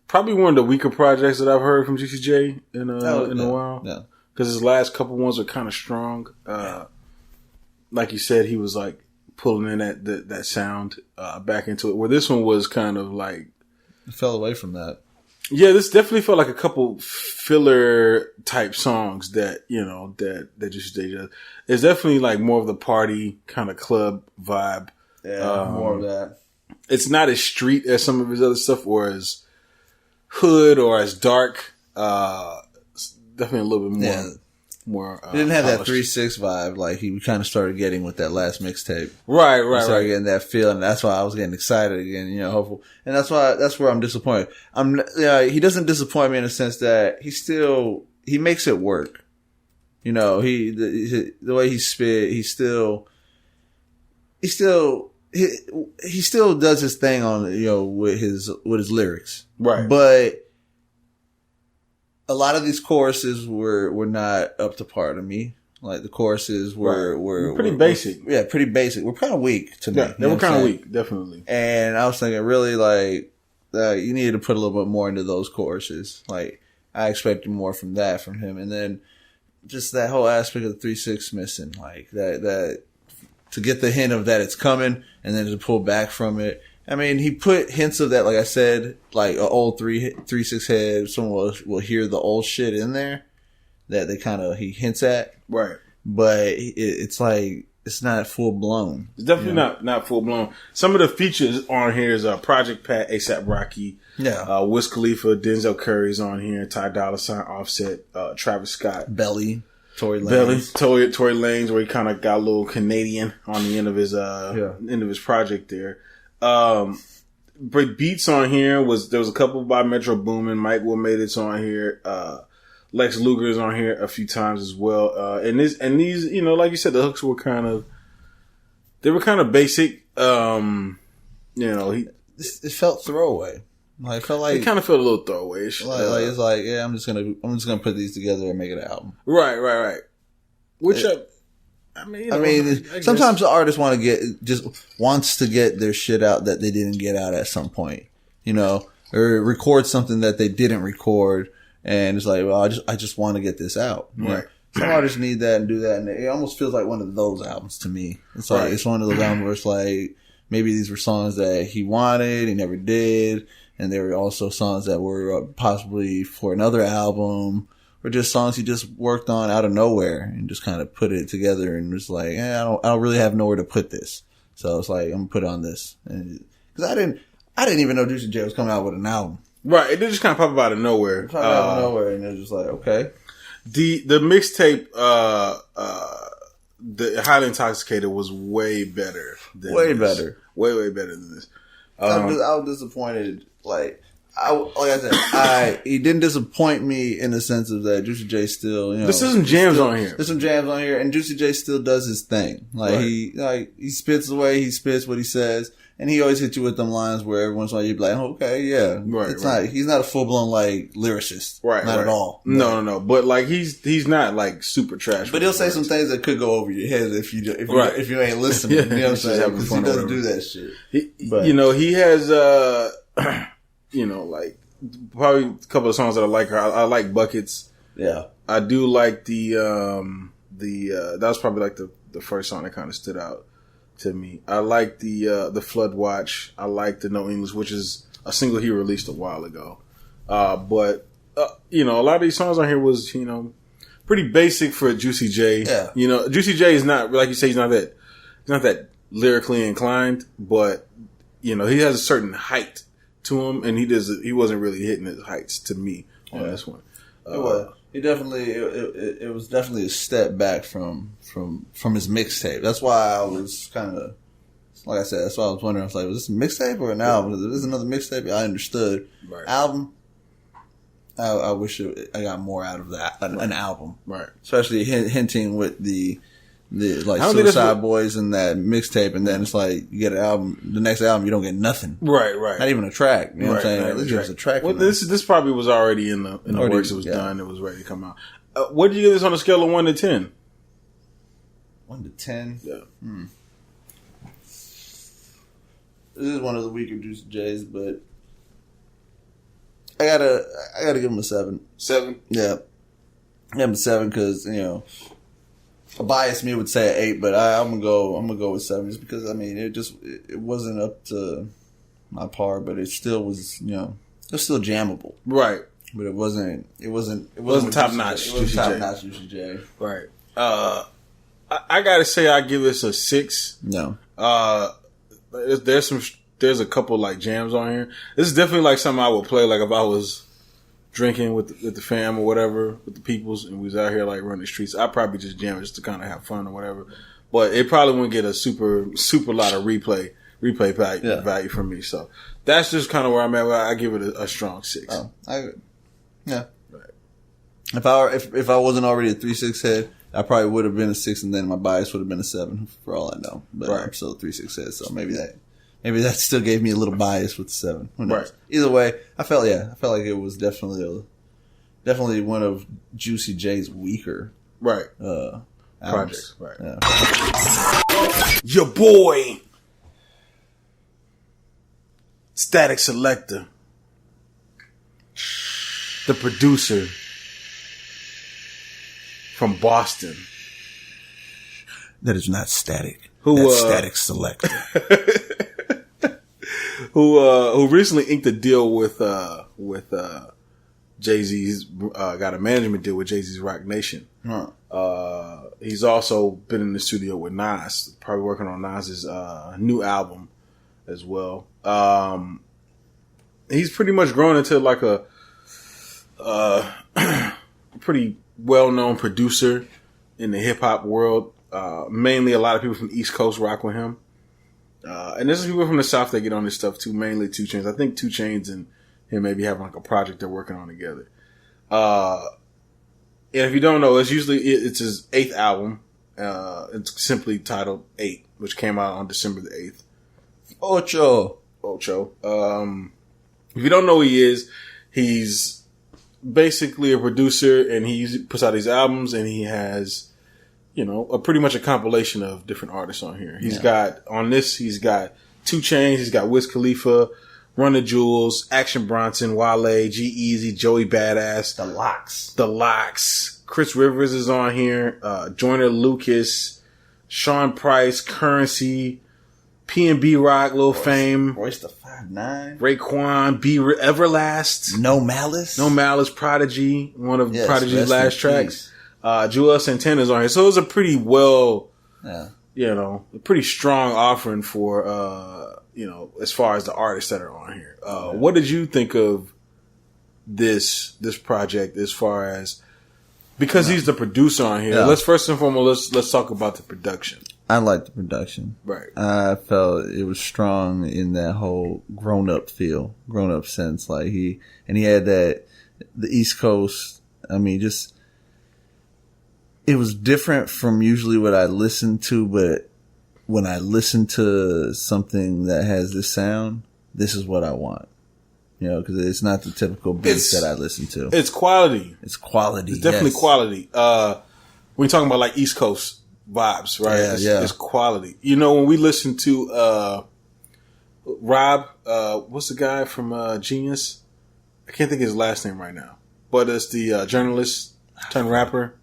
probably one of the weaker projects that I've heard from Juicy J in a while. Yeah. Because his last couple ones are kind of strong. Like you said, he was like pulling in that sound back into it. Where this one was kind of like It fell away from that. Yeah, this definitely felt like a couple filler type songs that Juicy J does. It's definitely like more of the party kind of club vibe. Yeah, more of that. It's not as street as some of his other stuff, or as hood, or as dark. It's definitely a little bit more. More. He didn't have that polished. 3-6 vibe like he kind of started getting with that last mixtape. Right. He started getting that feel, and that's why I was getting excited again. Hopeful, and that's where I'm disappointed. He doesn't disappoint me in the sense that he makes it work. The way he spit, he still does his thing on with his lyrics, right? But a lot of these choruses were not up to par to me. Like the choruses were pretty basic. Pretty basic. We're kind of weak to me. Yeah, they were kind of weak, definitely. And I was thinking, really, like you needed to put a little bit more into those choruses. Like I expected more from him, and then just that whole aspect of the 3-6 missing, like that to get the hint of that it's coming, and then to pull back from it. I mean, he put hints of that, like I said, like an old 3-6 head. Someone will hear the old shit in there that he hints at. Right. But it's it's not full blown. It's definitely not full blown. Some of the features on here is Project Pat, ASAP Rocky, Wiz Khalifa, Denzel Curry's on here, Ty Dolla $ign, Offset, Travis Scott, Belly, Tory Lanez, where he kind of got a little Canadian on the end of his project there. But beats on here there was a couple by Metro Boomin, Mike Will Made It's on here, Lex Luger's on here a few times as well. And these, you know, like you said, the hooks were kind of basic. You know, it felt throwaway. Like, it felt like it kind of felt a little throwawayish. Like it's like, yeah, I'm just gonna put these together and make it an album. Right. Which I mean, sometimes the artist wants to get their shit out that they didn't get out at some point, you know, or record something that they didn't record, and it's like, well, I just want to get this out. Right. Some artists need that and do that, and it almost feels like one of those albums to me. It's like it's one of those albums where it's like maybe these were songs that he wanted, he never did, and there were also songs that were possibly for another album. Or just songs he just worked on out of nowhere and just kind of put it together and was like, I don't really have nowhere to put this. So it's like, I'm gonna put it on this. Cause I didn't even know Juicy J was coming out with an album. Right. It did just kind of pop up out of nowhere. And it was just like, okay. The mixtape, the Highly Intoxicated was way better than Way this. better. Way better than this. I was disappointed. Like I said, he didn't disappoint me in the sense of that Juicy J still, you know. There's some jams on here. There's some jams on here, and Juicy J still does his thing. Like he spits the way he spits what he says, and he always hits you with them lines where every once in a while you'd be like, okay, yeah. Right. He's not a full blown like lyricist. Right. Not at all. No. But like he's not like super trash. But he'll say some things that could go over your head if you ain't listening. You know what I'm saying? Because he doesn't do that shit. You know, he has you know, like probably a couple of songs that I like. I like Buckets. Yeah, I do like the that was probably like the first song that kind of stood out to me. I like the Flood Watch. I like the No English, which is a single he released a while ago. But you know, a lot of these songs on here was, you know, pretty basic for Juicy J. Yeah, you know, Juicy J is not, like you say, he's not that lyrically inclined, but you know, he has a certain height to him, and he wasn't really hitting his heights to me on this one. It was. It was definitely a step back from his mixtape. That's why I was kind of, like I said, that's why I was wondering. I was like, was this a mixtape or an album? Is this another mixtape? I understood. Right. Album. I wish I got more out of that. An album, right? Especially hinting with the like Suicide Boys and that mixtape, and then it's like you get an album. The next album, you don't get nothing. Right. Not even a track. You know what I'm saying? This is a track. Well, this probably was already in the works. It was done. It was ready to come out. What did you give this on a scale of 1 to 10? 1 to 10. Yeah. This is one of the weaker Juicy J's, but I gotta give him a 7. 7. Yeah. I give him a 7 because, you know, a biased me would say an 8, but I'm gonna go with 7 just because, I mean, it wasn't up to my par, but it still was, you know, it was still jammable. Right. But it wasn't top notch. It wasn't top notch Juicy J. Right. I gotta say I give this a 6. No. There's a couple like jams on here. This is definitely like something I would play like if I was drinking with the fam or whatever, with the peoples, and we was out here like running the streets. I'd probably just jam it just to kind of have fun or whatever. But it probably wouldn't get a super lot of replay value from me. So that's just kind of where I'm at. I give it a strong 6. Yeah. Right. If I wasn't already a 3-6 head, I probably would have been a 6, and then my bias would have been a 7 for all I know. But I'm still a 3-6 head, so maybe that still gave me a little bias with the 7. Who knows? Right. Either way, I felt like it was definitely one of Juicy J's weaker projects. Right. Yeah. Your boy Statik Selektah, the producer from Boston. That is not Static. That's Statik Selektah. Who recently inked a deal with Jay-Z's got a management deal with Jay-Z's Rock Nation. Huh. he's also been in the studio with Nas, probably working on Nas's new album as well. He's pretty much grown into like a pretty well-known producer in the hip-hop world. Mainly a lot of people from the East Coast rock with him. And there's people from the South that get on this stuff too, mainly 2 Chainz. I think 2 Chainz and him maybe having like a project they're working on together. And if you don't know, it's his 8th album. It's simply titled 8, which came out on December the 8th. Ocho. If you don't know who he is, he's basically a producer, and he puts out these albums, and he has, pretty much a compilation of different artists on here. He's got 2 Chainz, he's got Wiz Khalifa, Run the Jewels, Action Bronson, Wale, G-Eazy, Joey Badass, The Lox. Chris Rivers is on here, Joyner Lucas, Sean Price, Currency, P&B Rock, Lil Fame, Royce the 5'9", Raekwon, Everlast, No Malice, Prodigy, one of Prodigy's last tracks. Joel Santana's on here, so it was a pretty a pretty strong offering for as far as the artists that are on here. What did you think of this project as far as, because he's the producer on here? Let's first and foremost let's talk about the production. I liked the production. Right. I felt it was strong in that whole grown up sense. Like he had the East Coast. I mean, just, it was different from usually what I listen to, but when I listen to something that has this sound, this is what I want. Because it's not the typical beats that I listen to. It's quality. It's definitely quality. When you're talking about like East Coast vibes, right? It's quality. When we listen to Rob, what's the guy from Genius? I can't think of his last name right now, but it's the journalist turned rapper.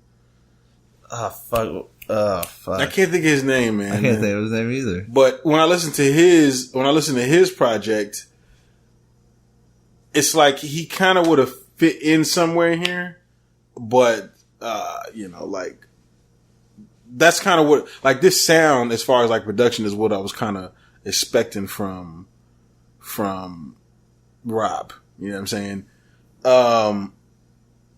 Fuck. I can't think of his name, man. I can't think of his name either. But when I listen to his project, it's like he kind of would have fit in somewhere here, but like, that's kind of what, like, this sound as far as like production is what I was kind of expecting from Rob. You know what I'm saying?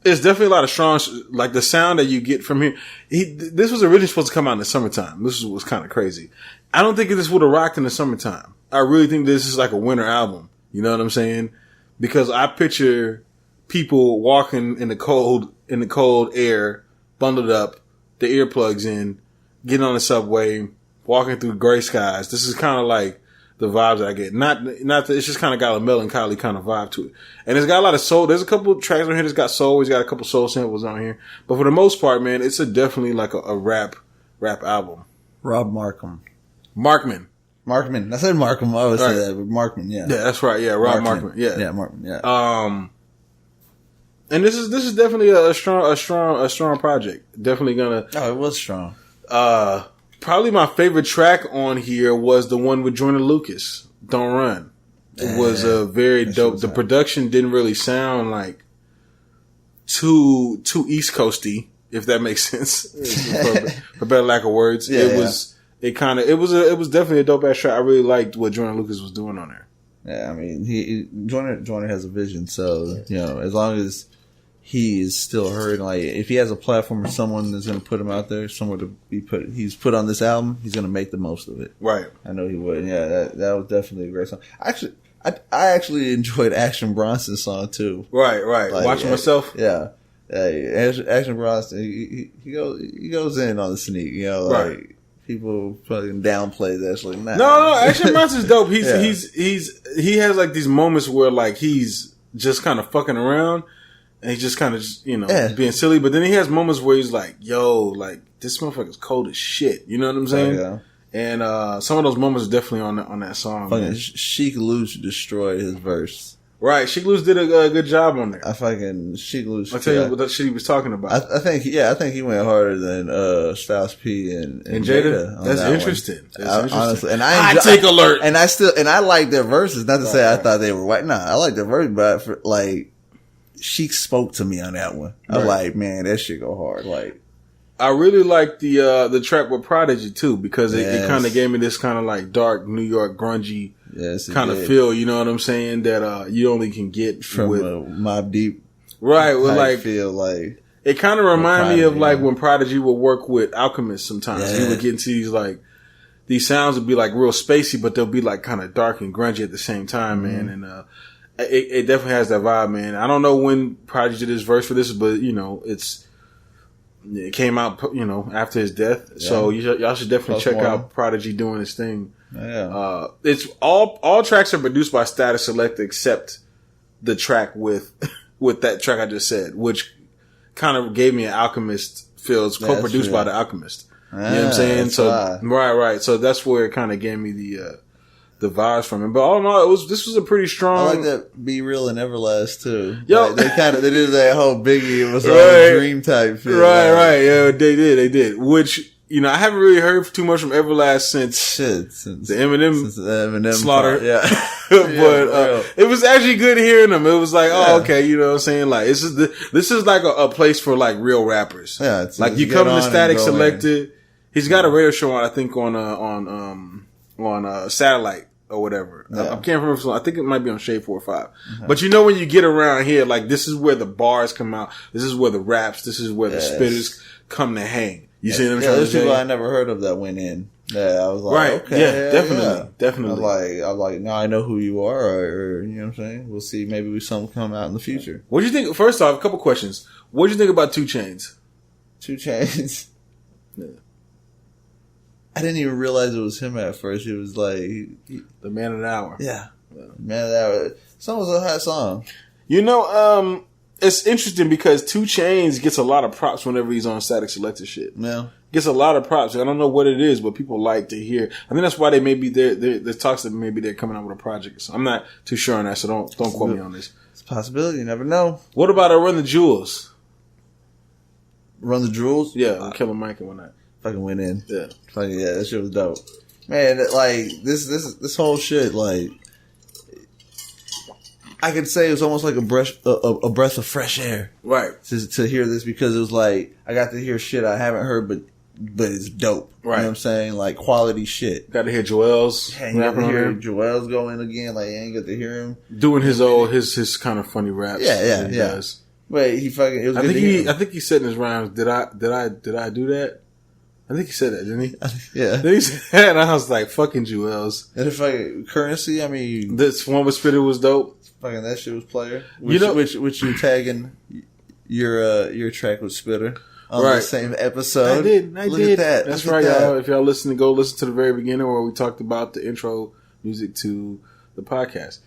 There's definitely a lot of strong, like the sound that you get from here. This was originally supposed to come out in the summertime. This was kind of crazy. I don't think this would have rocked in the summertime. I really think this is like a winter album. You know what I'm saying? Because I picture people walking in the cold air, bundled up, the earplugs in, getting on the subway, walking through gray skies. This is kind of like the vibes that I get. Not that it's just kind of got a melancholy kind of vibe to it. And it's got a lot of soul. There's a couple of tracks on here that's got soul. It's got a couple soul samples on here. But for the most part, man, it's definitely like a rap album. Rob Markham. Markman. I said Markham. I always say that, but Markman, yeah. Yeah, that's right. Yeah, Rob Markman. Yeah. Yeah, Markman, yeah. And this is definitely a strong project. Definitely gonna. Oh, it was strong. Probably my favorite track on here was the one with Joyner Lucas, "Don't Run." It was a very dope. The production didn't really sound like too East Coasty, if that makes sense, for better lack of words. Yeah, it was definitely a dope ass track. I really liked what Joyner Lucas was doing on there. Yeah, I mean, Joyner has a vision, so as long as he is still heard, like if he has a platform or someone that's going to put him out there, somewhere to be he's put on this album, he's going to make the most of it. Right. I know he would. Yeah, that was definitely a great song. I actually enjoyed Action Bronson's song too. Right. Like, watching myself. Yeah. Action Bronson, he goes in on the sneak. Right. Like people fucking downplay that. Like, nah. No, Action Bronson's dope. He has like these moments where like he's just kind of fucking around. And he's just kind of, being silly. But then he has moments where he's like, yo, like, this motherfucker's cold as shit. You know what I'm saying? Yeah. And some of those moments are definitely on that song. Fucking Sheik Louch destroyed his verse. Right. Sheik Louch did a good job on there. Sheik Louch. I'll tell you what that shit he was talking about. I think he went harder than Styles P and Jada. That's interesting. Honestly. And I take alert. And I like their verses. Not to say I thought they were white. Nah, I like their verses, but Sheik spoke to me on that one. I'm like, man, that shit go hard. Like, I really like the track with Prodigy too, because it kind of gave me this kind of like dark New York grungy kind of feel. You know what I'm saying? That you only can get from with Mobb Deep, right? With like feel like it kind of reminded me of like when Prodigy would work with Alchemist. Sometimes he would get into these like these sounds would be like real spacey, but they'll be like kind of dark and grungy at the same time, man. And it definitely has that vibe, man. I don't know when Prodigy did his verse for this, but you know it came out, you know, after his death. Yeah. So y'all should definitely check out Prodigy doing his thing. Yeah. It's all tracks are produced by Statik Selektah except the track with that track I just said, which kind of gave me an Alchemist feel. It's co-produced by the Alchemist. You know what I'm saying? So right. So that's where it kind of gave me the vibes from him. But all in all, this was a pretty strong. I like that Be Real and Everlast too. Yo, like they did that whole Biggie. It was all dream type feel. Right. Yeah, they did. Which, you know, I haven't really heard too much from Everlast since the Eminem slaughter. But it was actually good hearing them. It was like, okay, you know what I'm saying? Like this is like a place for like real rappers. Yeah, like you come to Statik Selektah. He's got a radio show on, I think on Satellite or whatever. I can't remember. I think it might be on Shade 4 or 5. But you know, when you get around here, like this is where the bars come out. This is where the raps. This is where the spitters come to hang. You see what I'm trying to say? There's people I never heard of that went in. Yeah, I was like, okay, definitely. I'm like, now I know who you are, or you know what I'm saying? We'll see. Maybe something come out in the future. What do you think? First off, a couple questions. What do you think about 2 Chainz? 2 Chainz. Yeah. I didn't even realize it was him at first. It was like the Man of the Hour. Yeah, Man of the Hour. Song was a hot song. You know, it's interesting because 2 Chainz gets a lot of props whenever he's on Statik Selektah shit. Yeah, gets a lot of props. I don't know what it is, but people like to hear. I think that's why they may be there. There's talks that maybe they're coming out with a project. So I'm not too sure on that. So don't quote me on this. It's a possibility. You never know. What about Run the Jewels? Run the Jewels? Yeah, Killer Mike and whatnot. Fucking went in. Yeah. That shit was dope. Man, like, this whole shit, like, I could say it was almost like a breath of fresh air. Right. To hear this, because it was like, I got to hear shit I haven't heard, but it's dope. Right. You know what I'm saying? Like, quality shit. Got to hear Joel's. Yeah, you got to hear Joel's going again. Like, you ain't got to hear him. Doing his kind of funny raps. Yeah. Does. But he fucking, it was I think he said in his rhymes, did I do that? I think he said that, didn't he? Yeah. Then he said that, and I was like, fucking Jewels. And if like Currency, I mean, this one with Spitter was dope. Fucking that shit was player. Which you tagging your track with Spitter on the same episode. I did. Look at that. That's right, y'all. If y'all listen to the very beginning where we talked about the intro music to the podcast.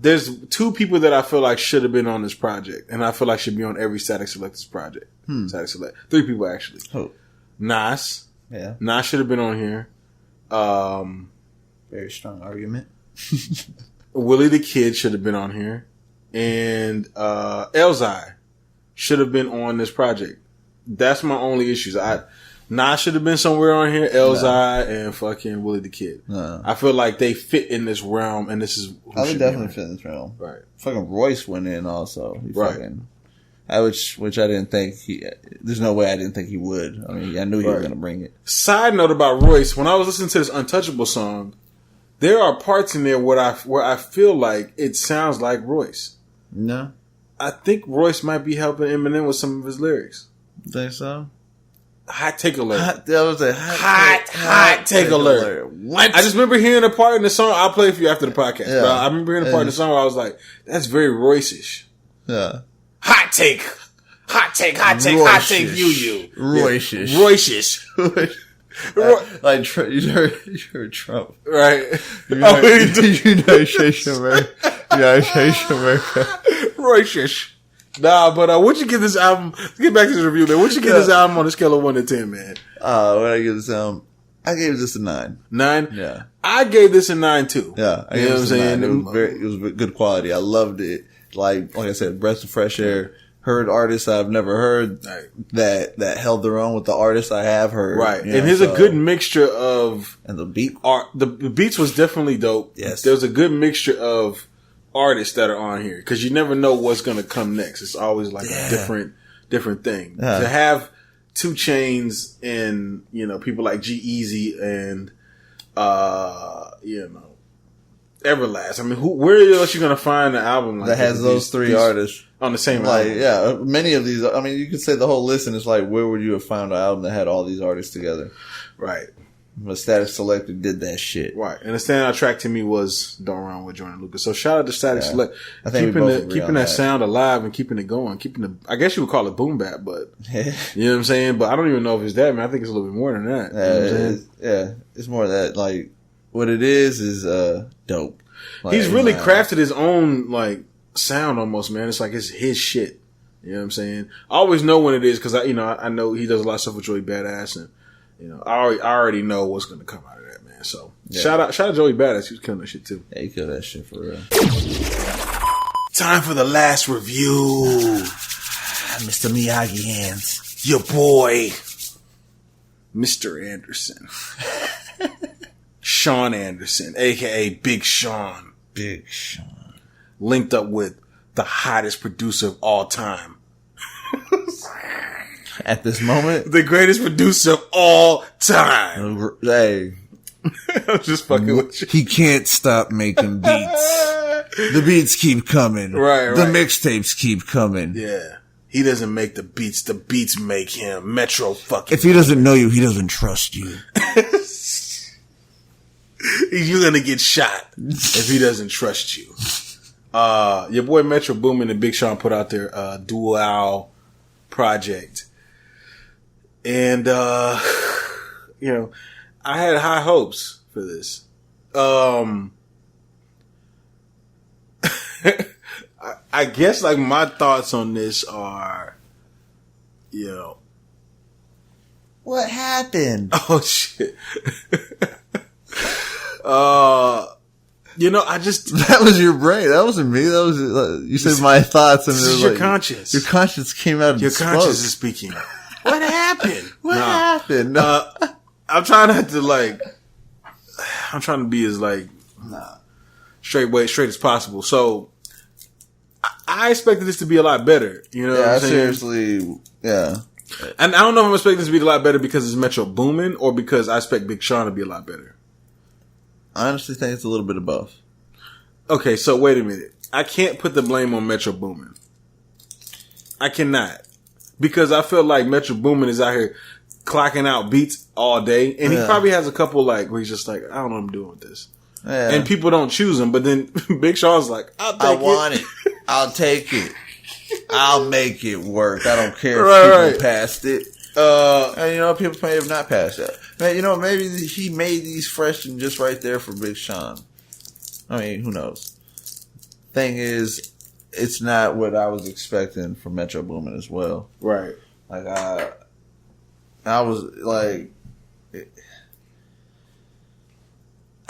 There's 2 people that I feel like should have been on this project, and I feel like should be on every Statik Selektah's project. Statik Selektah. 3 people actually. Who? Nas. Yeah. Nas should have been on here. Very strong argument. Willie the Kid should have been on here. And Elzai should have been on this project. That's my only issues. Nas should have been somewhere on here. Elzai and fucking Willie the Kid. I feel like they fit in this realm, and this is I would definitely fit in this realm. Right. Fucking Royce went in also. Right. Which I didn't think there's no way I didn't think he would. I mean, I knew he was going to bring it. Side note about Royce, when I was listening to this Untouchable song, there are parts in there where I feel like it sounds like Royce. No. I think Royce might be helping Eminem with some of his lyrics. Think so? Hot take alert. That was a hot take alert. What? I just remember hearing a part in the song. I'll play it for you after the podcast. Yeah. But I remember hearing a part in the song where I was like, that's very Royce-ish. Yeah. Hot take, UU. Royce-ish. Like, you heard Trump. Right. You know, Shake America. Royce-ish. Nah, but what'd you give this album? Let's get back to this review, man. What'd you give this album on a scale of 1 to 10, man? What I give this album? I gave this a 9. 9? Yeah. I gave this a 9 too. Yeah. You know what I'm saying? It was good quality. I loved it. Like I said, breath of fresh air. Heard artists I've never heard that held their own with the artists I have heard. Right. And here's a good mixture of... And the beat? The beats was definitely dope. Yes. There's a good mixture of artists that are on here, because you never know what's going to come next. It's always like a different thing. To have 2 Chainz and, you know, people like G-Eazy and, you know, Everlast. I mean, where else you going to find an album like that has those three artists on the same like, album? Yeah, many of these. I mean, you could say the whole list, and it's like, where would you have found an album that had all these artists together? Right. But Statik Selektah did that shit. Right. And the standout track to me was Don't Run with Joyner Lucas. So shout out to Statik Selektah. I think keeping that sound alive and keeping it going. I guess you would call it boom bap, but you know what I'm saying? But I don't even know if it's that, man. I think it's a little bit more than that. You know what I'm saying? It's more that, like, what it is dope. Like, he's really crafted his own, like, sound almost, man. It's like it's his shit. You know what I'm saying? I always know when it is because I know he does a lot of stuff with Joey Badass, and you know, I already know what's going to come out of that, man. So shout out Joey Badass. He was killing that shit too. Yeah, he killed that shit for real. Time for the last review. Mr. Miyagi hands, your boy, Mr. Anderson. Sean Anderson, aka Big Sean. Big Sean. Linked up with the hottest producer of all time. At this moment? The greatest producer of all time. Hey. I'm just fucking with you. He can't stop making beats. The beats keep coming. Right. The mixtapes keep coming. Yeah. He doesn't make the beats make him. Metro fucking. If he doesn't know you, he doesn't trust you. You're gonna get shot if he doesn't trust you. Your boy Metro Boomin and Big Sean put out their dual project, and you know, I had high hopes for this. I guess like my thoughts on this are, you know, what happened? Oh shit. You know, that was your brain. That wasn't me. That was you said my thoughts, and this is your conscience. Your conscience came out. Your conscience is speaking. What happened? What happened? No. I'm trying not to like. I'm trying to be as like straight as possible. So I expected this to be a lot better. You know, what I'm saying? Seriously, yeah. And I don't know if I'm expecting this to be a lot better because it's Metro Boomin or because I expect Big Sean to be a lot better. I honestly think it's a little bit of both. Okay, so wait a minute. I can't put the blame on Metro Boomin. I cannot. Because I feel like Metro Boomin is out here clocking out beats all day. And he probably has a couple like where he's just like, I don't know what I'm doing with this. Yeah. And people don't choose him. But then Big Sean's like, I want it. I'll take it. I'll make it work. I don't care if people passed it. And you know, people may have not passed that. Man, you know, maybe he made these fresh and just right there for Big Sean. I mean, who knows? Thing is, it's not what I was expecting from Metro Boomin as well. Right. Like, I was like, I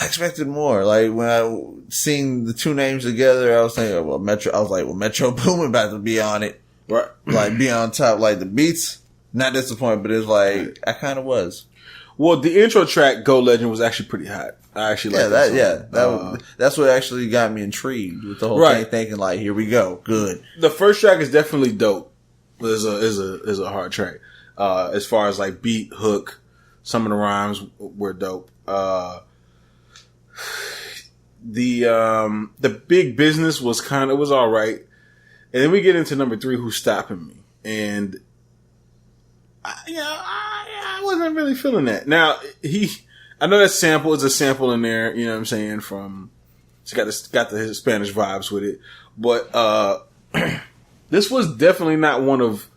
expected more. Like, when I seen the two names together, I was thinking, well, Metro Boomin about to be on it. Right. Like, be on top. Like, the beats, not disappointed, but it's like, I kind of was. Well, the intro track, Go Legend, was actually pretty hot. I actually like that. That's what actually got me intrigued with the whole thing, thinking like, here we go. Good. The first track is definitely dope. Is a hard track. As far as like beat, hook, some of the rhymes were dope. The Big Business was all right. And then we get into number 3, Who's Stopping Me? And I wasn't really feeling that. Now, I know that sample is a sample in there, you know what I'm saying, it's got the Spanish vibes with it. But, this was definitely not one of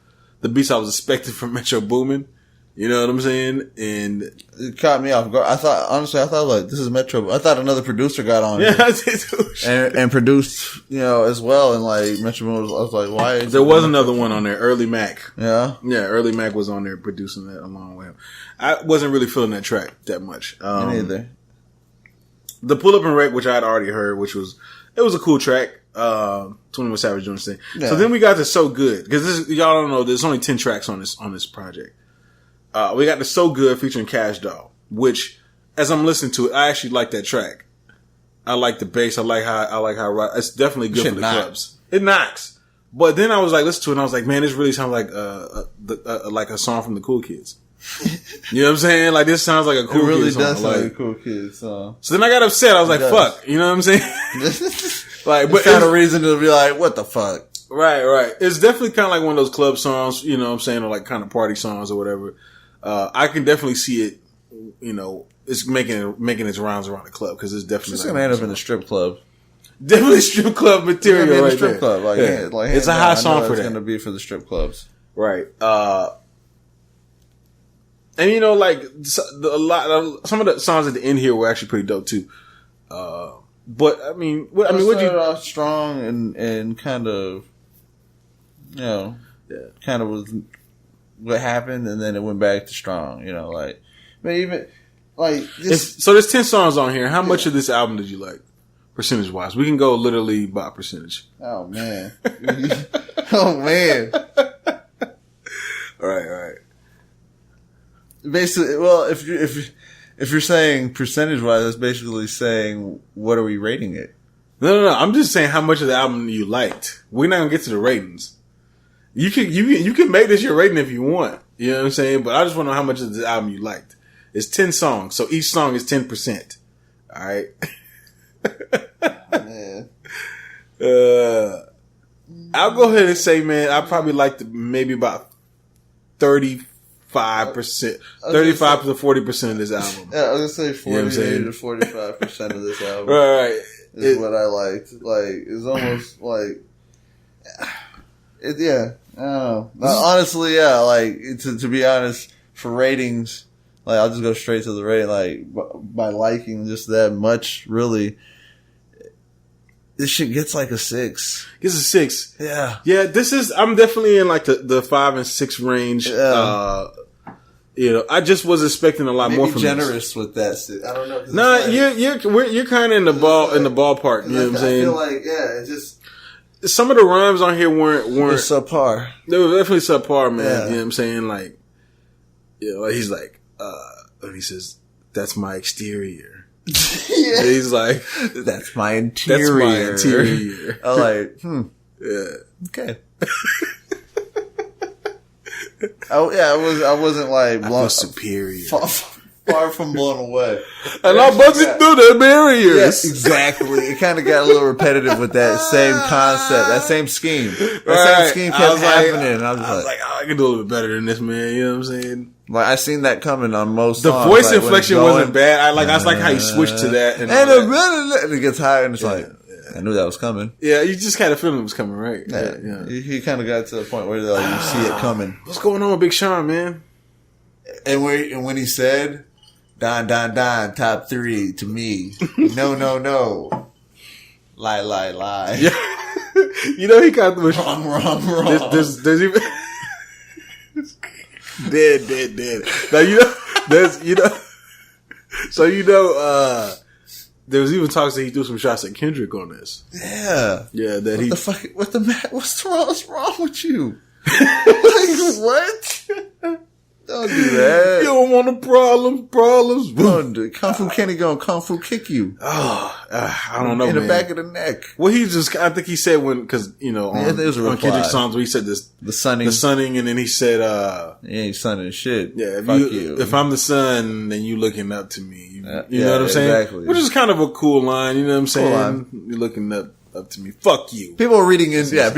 the beats I was expecting from Metro Boomin. You know what I'm saying? And it caught me off guard. I thought like, this is Metro. I thought another producer got on and produced, you know, as well. And like Metro Boomin, I was like, why? There was another one on there, Early Mac. Yeah. Yeah, Early Mac was on there producing that along with him. I wasn't really feeling that track that much. Me neither. The Pull Up and Wreck, which I had already heard, it was a cool track. 21 Savage doing his thing. Yeah. So then we got to So Good. Because y'all don't know, there's only 10 tracks on this project. We got the So Good featuring Cash Doll, which, as I'm listening to it, I actually like that track. I like the bass. I like how it's definitely good for the clubs. It knocks. But then I was like, listen to it, and I was like, man, this really sounds like like a song from the Cool Kids. You know what I'm saying? Like, this sounds like a Cool Kids song. It really does sound like a Cool Kids song. So then I got upset. I was like, fuck. You know what I'm saying? Like, but kind of reason to be like, what the fuck? Right. It's definitely kind of like one of those club songs, you know what I'm saying, or like kind of party songs or whatever. I can definitely see it, you know, it's making its rounds around the club because it's definitely it's gonna end up in the strip club. Definitely strip club material, in right the strip there. club. Like, yeah. like it's a hot song for that. It's gonna be for the strip clubs, right? And you know, like some of the songs at the end here were actually pretty dope too. But I mean, what you off strong and kind of, you know, kind of was what happened, and then it went back to strong. You know, like, but even like this. So there's 10 songs on here. How much of this album did you like, percentage wise? We can go literally by percentage. Oh man, oh man. Right. Basically, well, if you're saying percentage wise, that's basically saying what are we rating it? No. I'm just saying how much of the album you liked. We're not gonna get to the ratings. You can make this your rating if you want. You know what I'm saying? But I just want to know how much of the album you liked. It's 10 songs, so each song is 10%. All right. Man. I'll go ahead and say, man, I probably liked maybe about 35%, 35 to 40% of this album. Yeah, I was gonna say 40 to 45% of this album. Right. Is what I liked. Like, it's almost like, yeah, I don't know. Honestly, yeah, like, to be honest, for ratings, like, I'll just go straight to the rating, like, by liking just that much, really, this shit gets like a 6. Gets a 6. Yeah. Yeah, I'm definitely in like the 5 and 6 range. Yeah. You know, I just was expecting a lot more from generous this. With that shit. I don't know. Nah, you're kind of in the ballpark. You know what I'm saying? I feel like, yeah, it's just, some of the rhymes on here weren't subpar. They were definitely subpar, man. Yeah. You know what I'm saying? Like, you know, he's like, he says, "That's my exterior." Yeah. He's like, "That's my interior." That's my interior. I'm like, yeah, okay. I wasn't like blown superior. Far from blown away. And I busted through the barriers. Yes, exactly. It kind of got a little repetitive with that same concept, that same scheme. Same scheme kept happening. And I was like, I can do a little bit better than this, man. You know what I'm saying? Like, I seen that coming on most The songs. voice inflection wasn't bad. I like how he switched to that. And it gets higher, and it's like, I knew that was coming. Yeah, you just kind of feeling it was coming, right? Yeah. He kind of got to the point where like, you see it coming. What's going on with Big Sean, man? And when he said, Don, top 3 to me. No. Lie. Yeah. You know, he got the wrong. There's even dead. Now, you know, so, there was even talks that he threw some shots at Kendrick on this. Yeah. Yeah, that what's wrong with you? Like, what? Don't do that. You don't want the problems. Don't do it. Kung Fu Kenny gonna Kung Fu kick you. I don't know, in man. the back of the neck. Well, I think he said cause, you know, on Kendrick's songs where he said this, the sunning, and then he said, you ain't sunning shit. Yeah, Fuck you. If I'm the sun, then you looking up to me. You know yeah, what I'm saying? Exactly. Which is kind of a cool line, you know what I'm saying? Cool line. You're looking up to me. Fuck you. People are reading into that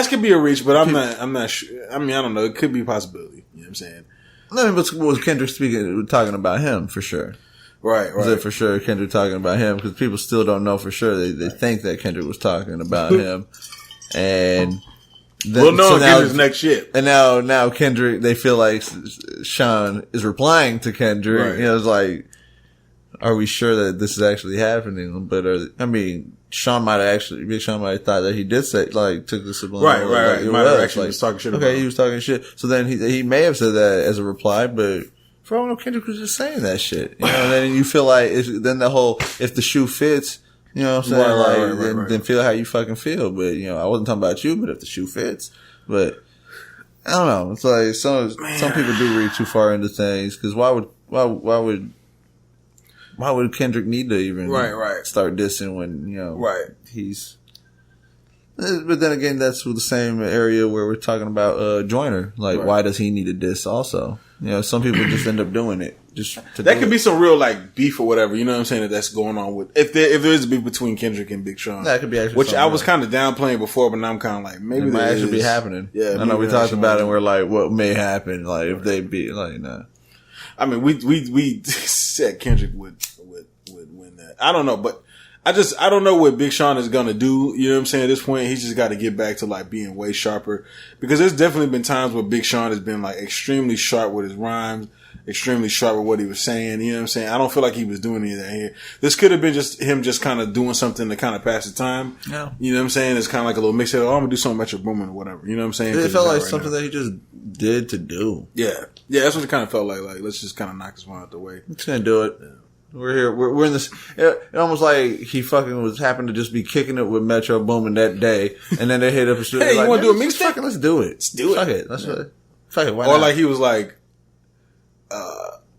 could be a reach, but I'm not sure. I mean, I don't know. It could be a possibility. You know what I'm saying? I mean, but was Kendrick talking about him for sure? Right. Was it for sure Kendrick talking about him? Because people still don't know for sure. They think that Kendrick was talking about him, and then, Kendrick's next shit. And now Kendrick, they feel like Sean is replying to Kendrick. Right. You know, it's like, are we sure that this is actually happening? But Big Sean might have thought that he did say, like, took the subliminal. Right. He might have actually was talking shit about him. He was talking shit. So then he may have said that as a reply, but for all I know, Kendrick was just saying that shit. You know, and then you feel like, then the whole, if the shoe fits, you know what I'm saying? Then feel how you fucking feel. But, you know, I wasn't talking about you, but if the shoe fits. But, I don't know. It's like, some people do read too far into things, because why would Kendrick need to even start dissing when, you know, he's But then again, that's the same area where we're talking about Joyner. Like, why does he need a diss also? You know, some people just end up doing it. That could be some real like beef or whatever. You know what I'm saying? That's going on with if there is a beef between Kendrick and Big Sean. That could be actually which I was kind of downplaying before, but now I'm kind of like maybe it might actually be happening. Yeah, I know we talked about it. And we're like, what may happen? Like if they be like, nah. I mean, we said Kendrick would win that. I don't know, but I don't know what Big Sean is gonna do. You know what I'm saying? At this point, he's just got to get back to like being way sharper, because there's definitely been times where Big Sean has been like extremely sharp with his rhymes, extremely sharp with what he was saying. You know what I'm saying? I don't feel like he was doing any of that here. This could have been just him just kind of doing something to kind of pass the time. Yeah. You know what I'm saying? It's kind of like a little mix of, oh, I'm gonna do something Metro Boomin or whatever. You know what I'm saying? It felt like something that he just did to do. Yeah. Yeah, that's what it kind of felt like. Like, let's just kind of knock this one out the way. Let's gonna do it. Yeah. We're here. We're in this. It almost like he fucking happened to just be kicking it with Metro Boomin that day, and then they hit up the studio. Hey, you like, want to do a mixtape? Fucking, let's do it. Let's do it. Fuck it. Let's fuck it. Why or not? like he was like,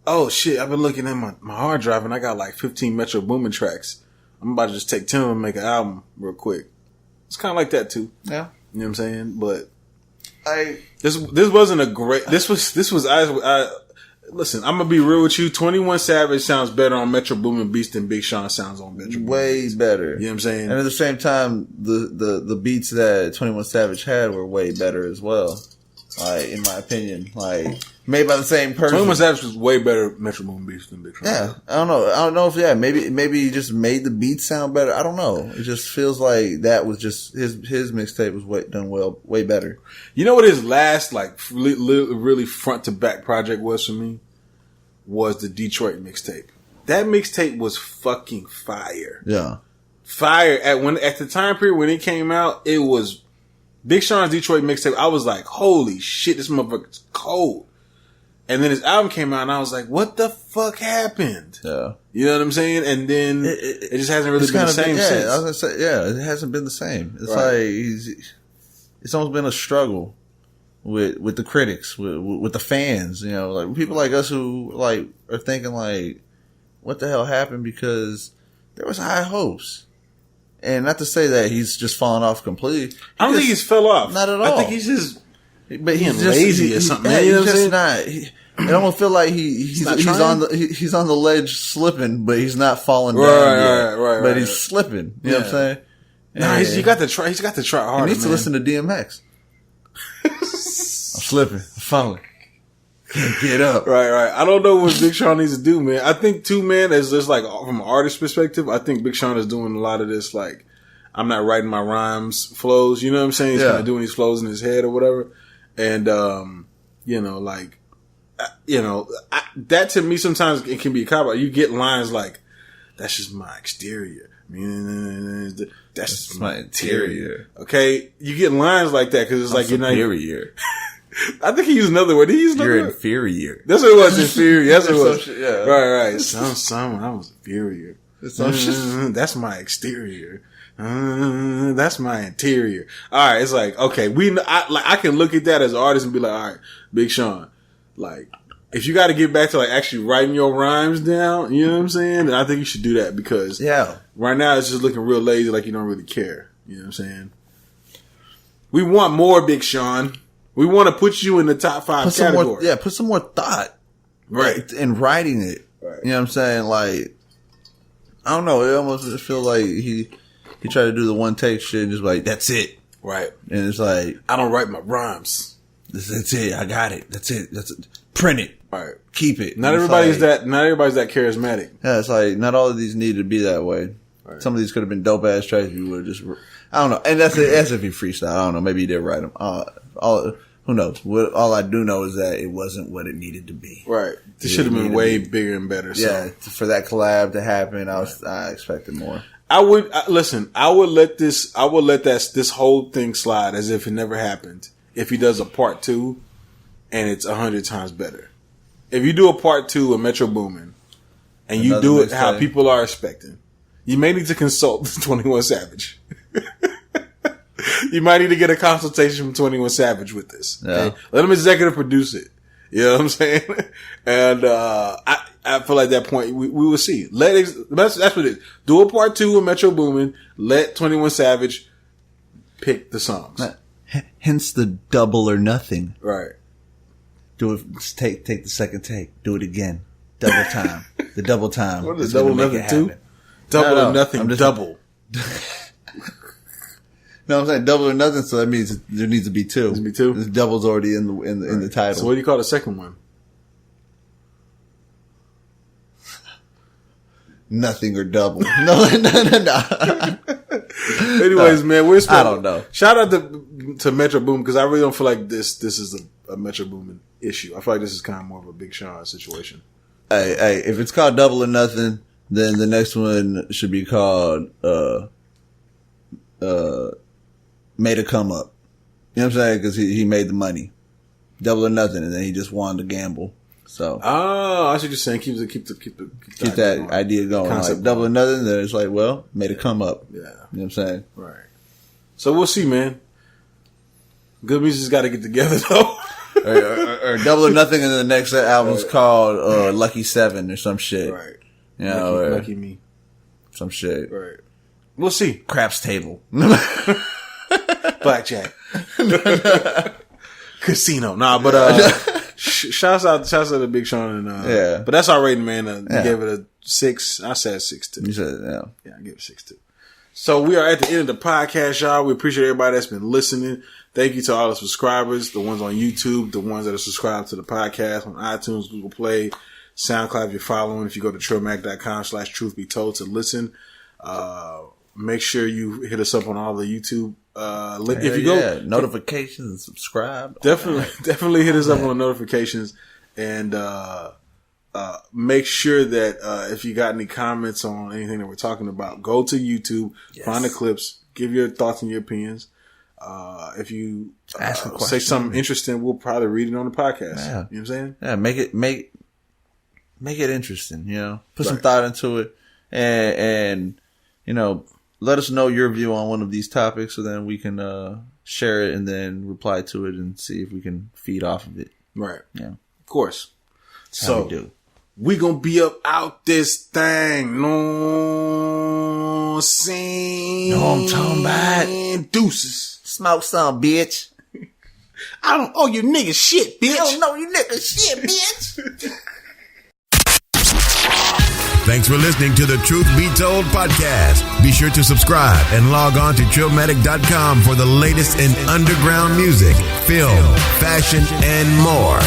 oh shit, I've been looking at my hard drive and I got like 15 Metro Boomin tracks. I'm about to just take 10 of them and make an album real quick. It's kind of like that too. Yeah. You know what I'm saying? But this wasn't a great. This was I listen, I'm gonna be real with you. 21 Savage sounds better on Metro Boomin beats than Big Sean sounds on Metro Boomin. Way better. You know what I'm saying? And at the same time, the beats that 21 Savage had were way better as well. Like, in my opinion, like made by the same person. 21 Savage was way better Metro Boomin beats than Big Sean. Yeah, I don't know if maybe he just made the beats sound better. I don't know. It just feels like that was just his mixtape was way better. You know what his last like really front to back project was for me? Was the Detroit mixtape. That mixtape was fucking fire. Yeah, fire at the time period when it came out. It was Big Sean's Detroit mixtape. I was like, holy shit, this motherfucker's cold. And then his album came out, and I was like, what the fuck happened? Yeah, you know what I'm saying. And then it just hasn't really been the same since. I was gonna say, it hasn't been the same. It's like it's almost been a struggle with the critics, with the fans, you know, like people like us who like are thinking like, what the hell happened? Because there was high hopes, and not to say that he's just fallen off completely. I don't think he's fell off. Not at all. I think he's just, but he's just lazy or something. Yeah, you know he's just not. It almost feel like he's on the ledge slipping, but he's not falling down yet. Right. But he's slipping. You know what I'm saying? Nah, he's got to try. He's got to try harder. He needs to listen to DMX. I'm slipping. I'm falling. Get up. Right. I don't know what Big Sean needs to do, man. I think too, man, as just like from an artist perspective, I think Big Sean is doing a lot of this, like, I'm not writing my rhymes flows, you know what I'm saying? He's kind of doing these flows in his head or whatever. And, that to me sometimes it can be a cop-out. You get lines like, that's just my exterior. That's just my interior. Okay? You get lines like that because it's like, you're not. Inferior. I think he used another word. Did he use another You're word? inferior. That's what it was, inferior. That's what it was. Yeah. Right. Some, I was inferior. That's my exterior. That's my interior. All right, it's like, okay, I can look at that as an artist and be like, all right, Big Sean, like, if you got to get back to like actually writing your rhymes down, you know what I'm saying? Then I think you should do that because right now it's just looking real lazy, like you don't really care. You know what I'm saying? We want more, Big Sean. We want to put you in the top 5 category. Put some more thought, in writing it. Right. You know what I'm saying? Like, I don't know. It almost just feels like he tried to do the one take shit and just like, that's it. Right. And it's like, I don't write my rhymes. That's it. I got it. That's it. Print it. Right. Keep it. Not everybody's that charismatic. Yeah, it's like, not all of these need to be that way. Right. Some of these could have been dope ass tracks if you would have just, I don't know. And that's if you freestyle. I don't know. Maybe you did write them. Who knows? All I do know is that it wasn't what it needed to be. Right. This should have been way bigger and better. So. Yeah. For that collab to happen, I expected more. I would let this whole thing slide as if it never happened. If he does a part 2 and it's 100 times better. If you do a part 2 of Metro Boomin and you do it how people are expecting, you may need to consult 21 Savage. You might need to get a consultation from 21 Savage with this. Okay? Yeah. Let him executive produce it. You know what I'm saying? And I feel like at that point we will see. That's what it is. Do a part 2 of Metro Boomin. Let 21 Savage pick the songs. Hence the double or nothing. Right. Do it. Take the second take. Do it again. Double time. The double time. What is double nothing too? Double or nothing. Double. No, I'm saying double or nothing. So that means there needs to be two. Needs to be two. This double's already in the title. So what do you call the second one? Nothing or double. No. Anyways, man, we're I don't know. Shout out to Metro Boomin, because I really don't feel like this is a Metro Boomin issue. I feel like this is kind of more of a Big Sean situation. Hey, if it's called double or nothing, then the next one should be called made a come up. You know what I'm saying? Because he made the money. Double or nothing, and then he just wanted to gamble. So I see what you're saying. Keep that idea going. Like double or nothing, then it's like, well, made a come up. Yeah. You know what I'm saying? Right. So we'll see, man. Good music's got to get together though. or double or nothing, and then the next album's called Lucky 7 or some shit. Right. You know, Lucky me. Some shit. Right. We'll see. Craps table. Blackjack. Casino. Nah, but shouts out to Big Sean and but that's our rating, man. You gave it a 6. I said 6.2. You said yeah, I gave it 6.2. So we are at the end of the podcast, y'all. We appreciate everybody that's been listening. Thank you to all the subscribers, the ones on YouTube, the ones that are subscribed to the podcast on iTunes, Google Play, SoundCloud. If you're following, if you go to trillmac.com/truthbetold to listen, make sure you hit us up on all the YouTube. If you go notifications and subscribe, definitely hit us up on the notifications, and make sure that if you got any comments on anything that we're talking about, go to YouTube, find the clips, give your thoughts and your opinions. If you say something interesting, we'll probably read it on the podcast. Yeah. You know what I'm saying? Yeah, make it interesting. You know, put some thought into it, and you know, let us know your view on one of these topics, so then we can share it and then reply to it and see if we can feed off of it. Right. Yeah. Of course. That's how we do. We gonna be up out this thing. No scene. No, I'm talking about deuces. Smoke some, bitch. I don't owe you niggas shit, bitch. I don't know you niggas shit, bitch. Thanks for listening to the Truth Be Told podcast. Be sure to subscribe and log on to trillmatic.com for the latest in underground music, film, fashion, and more.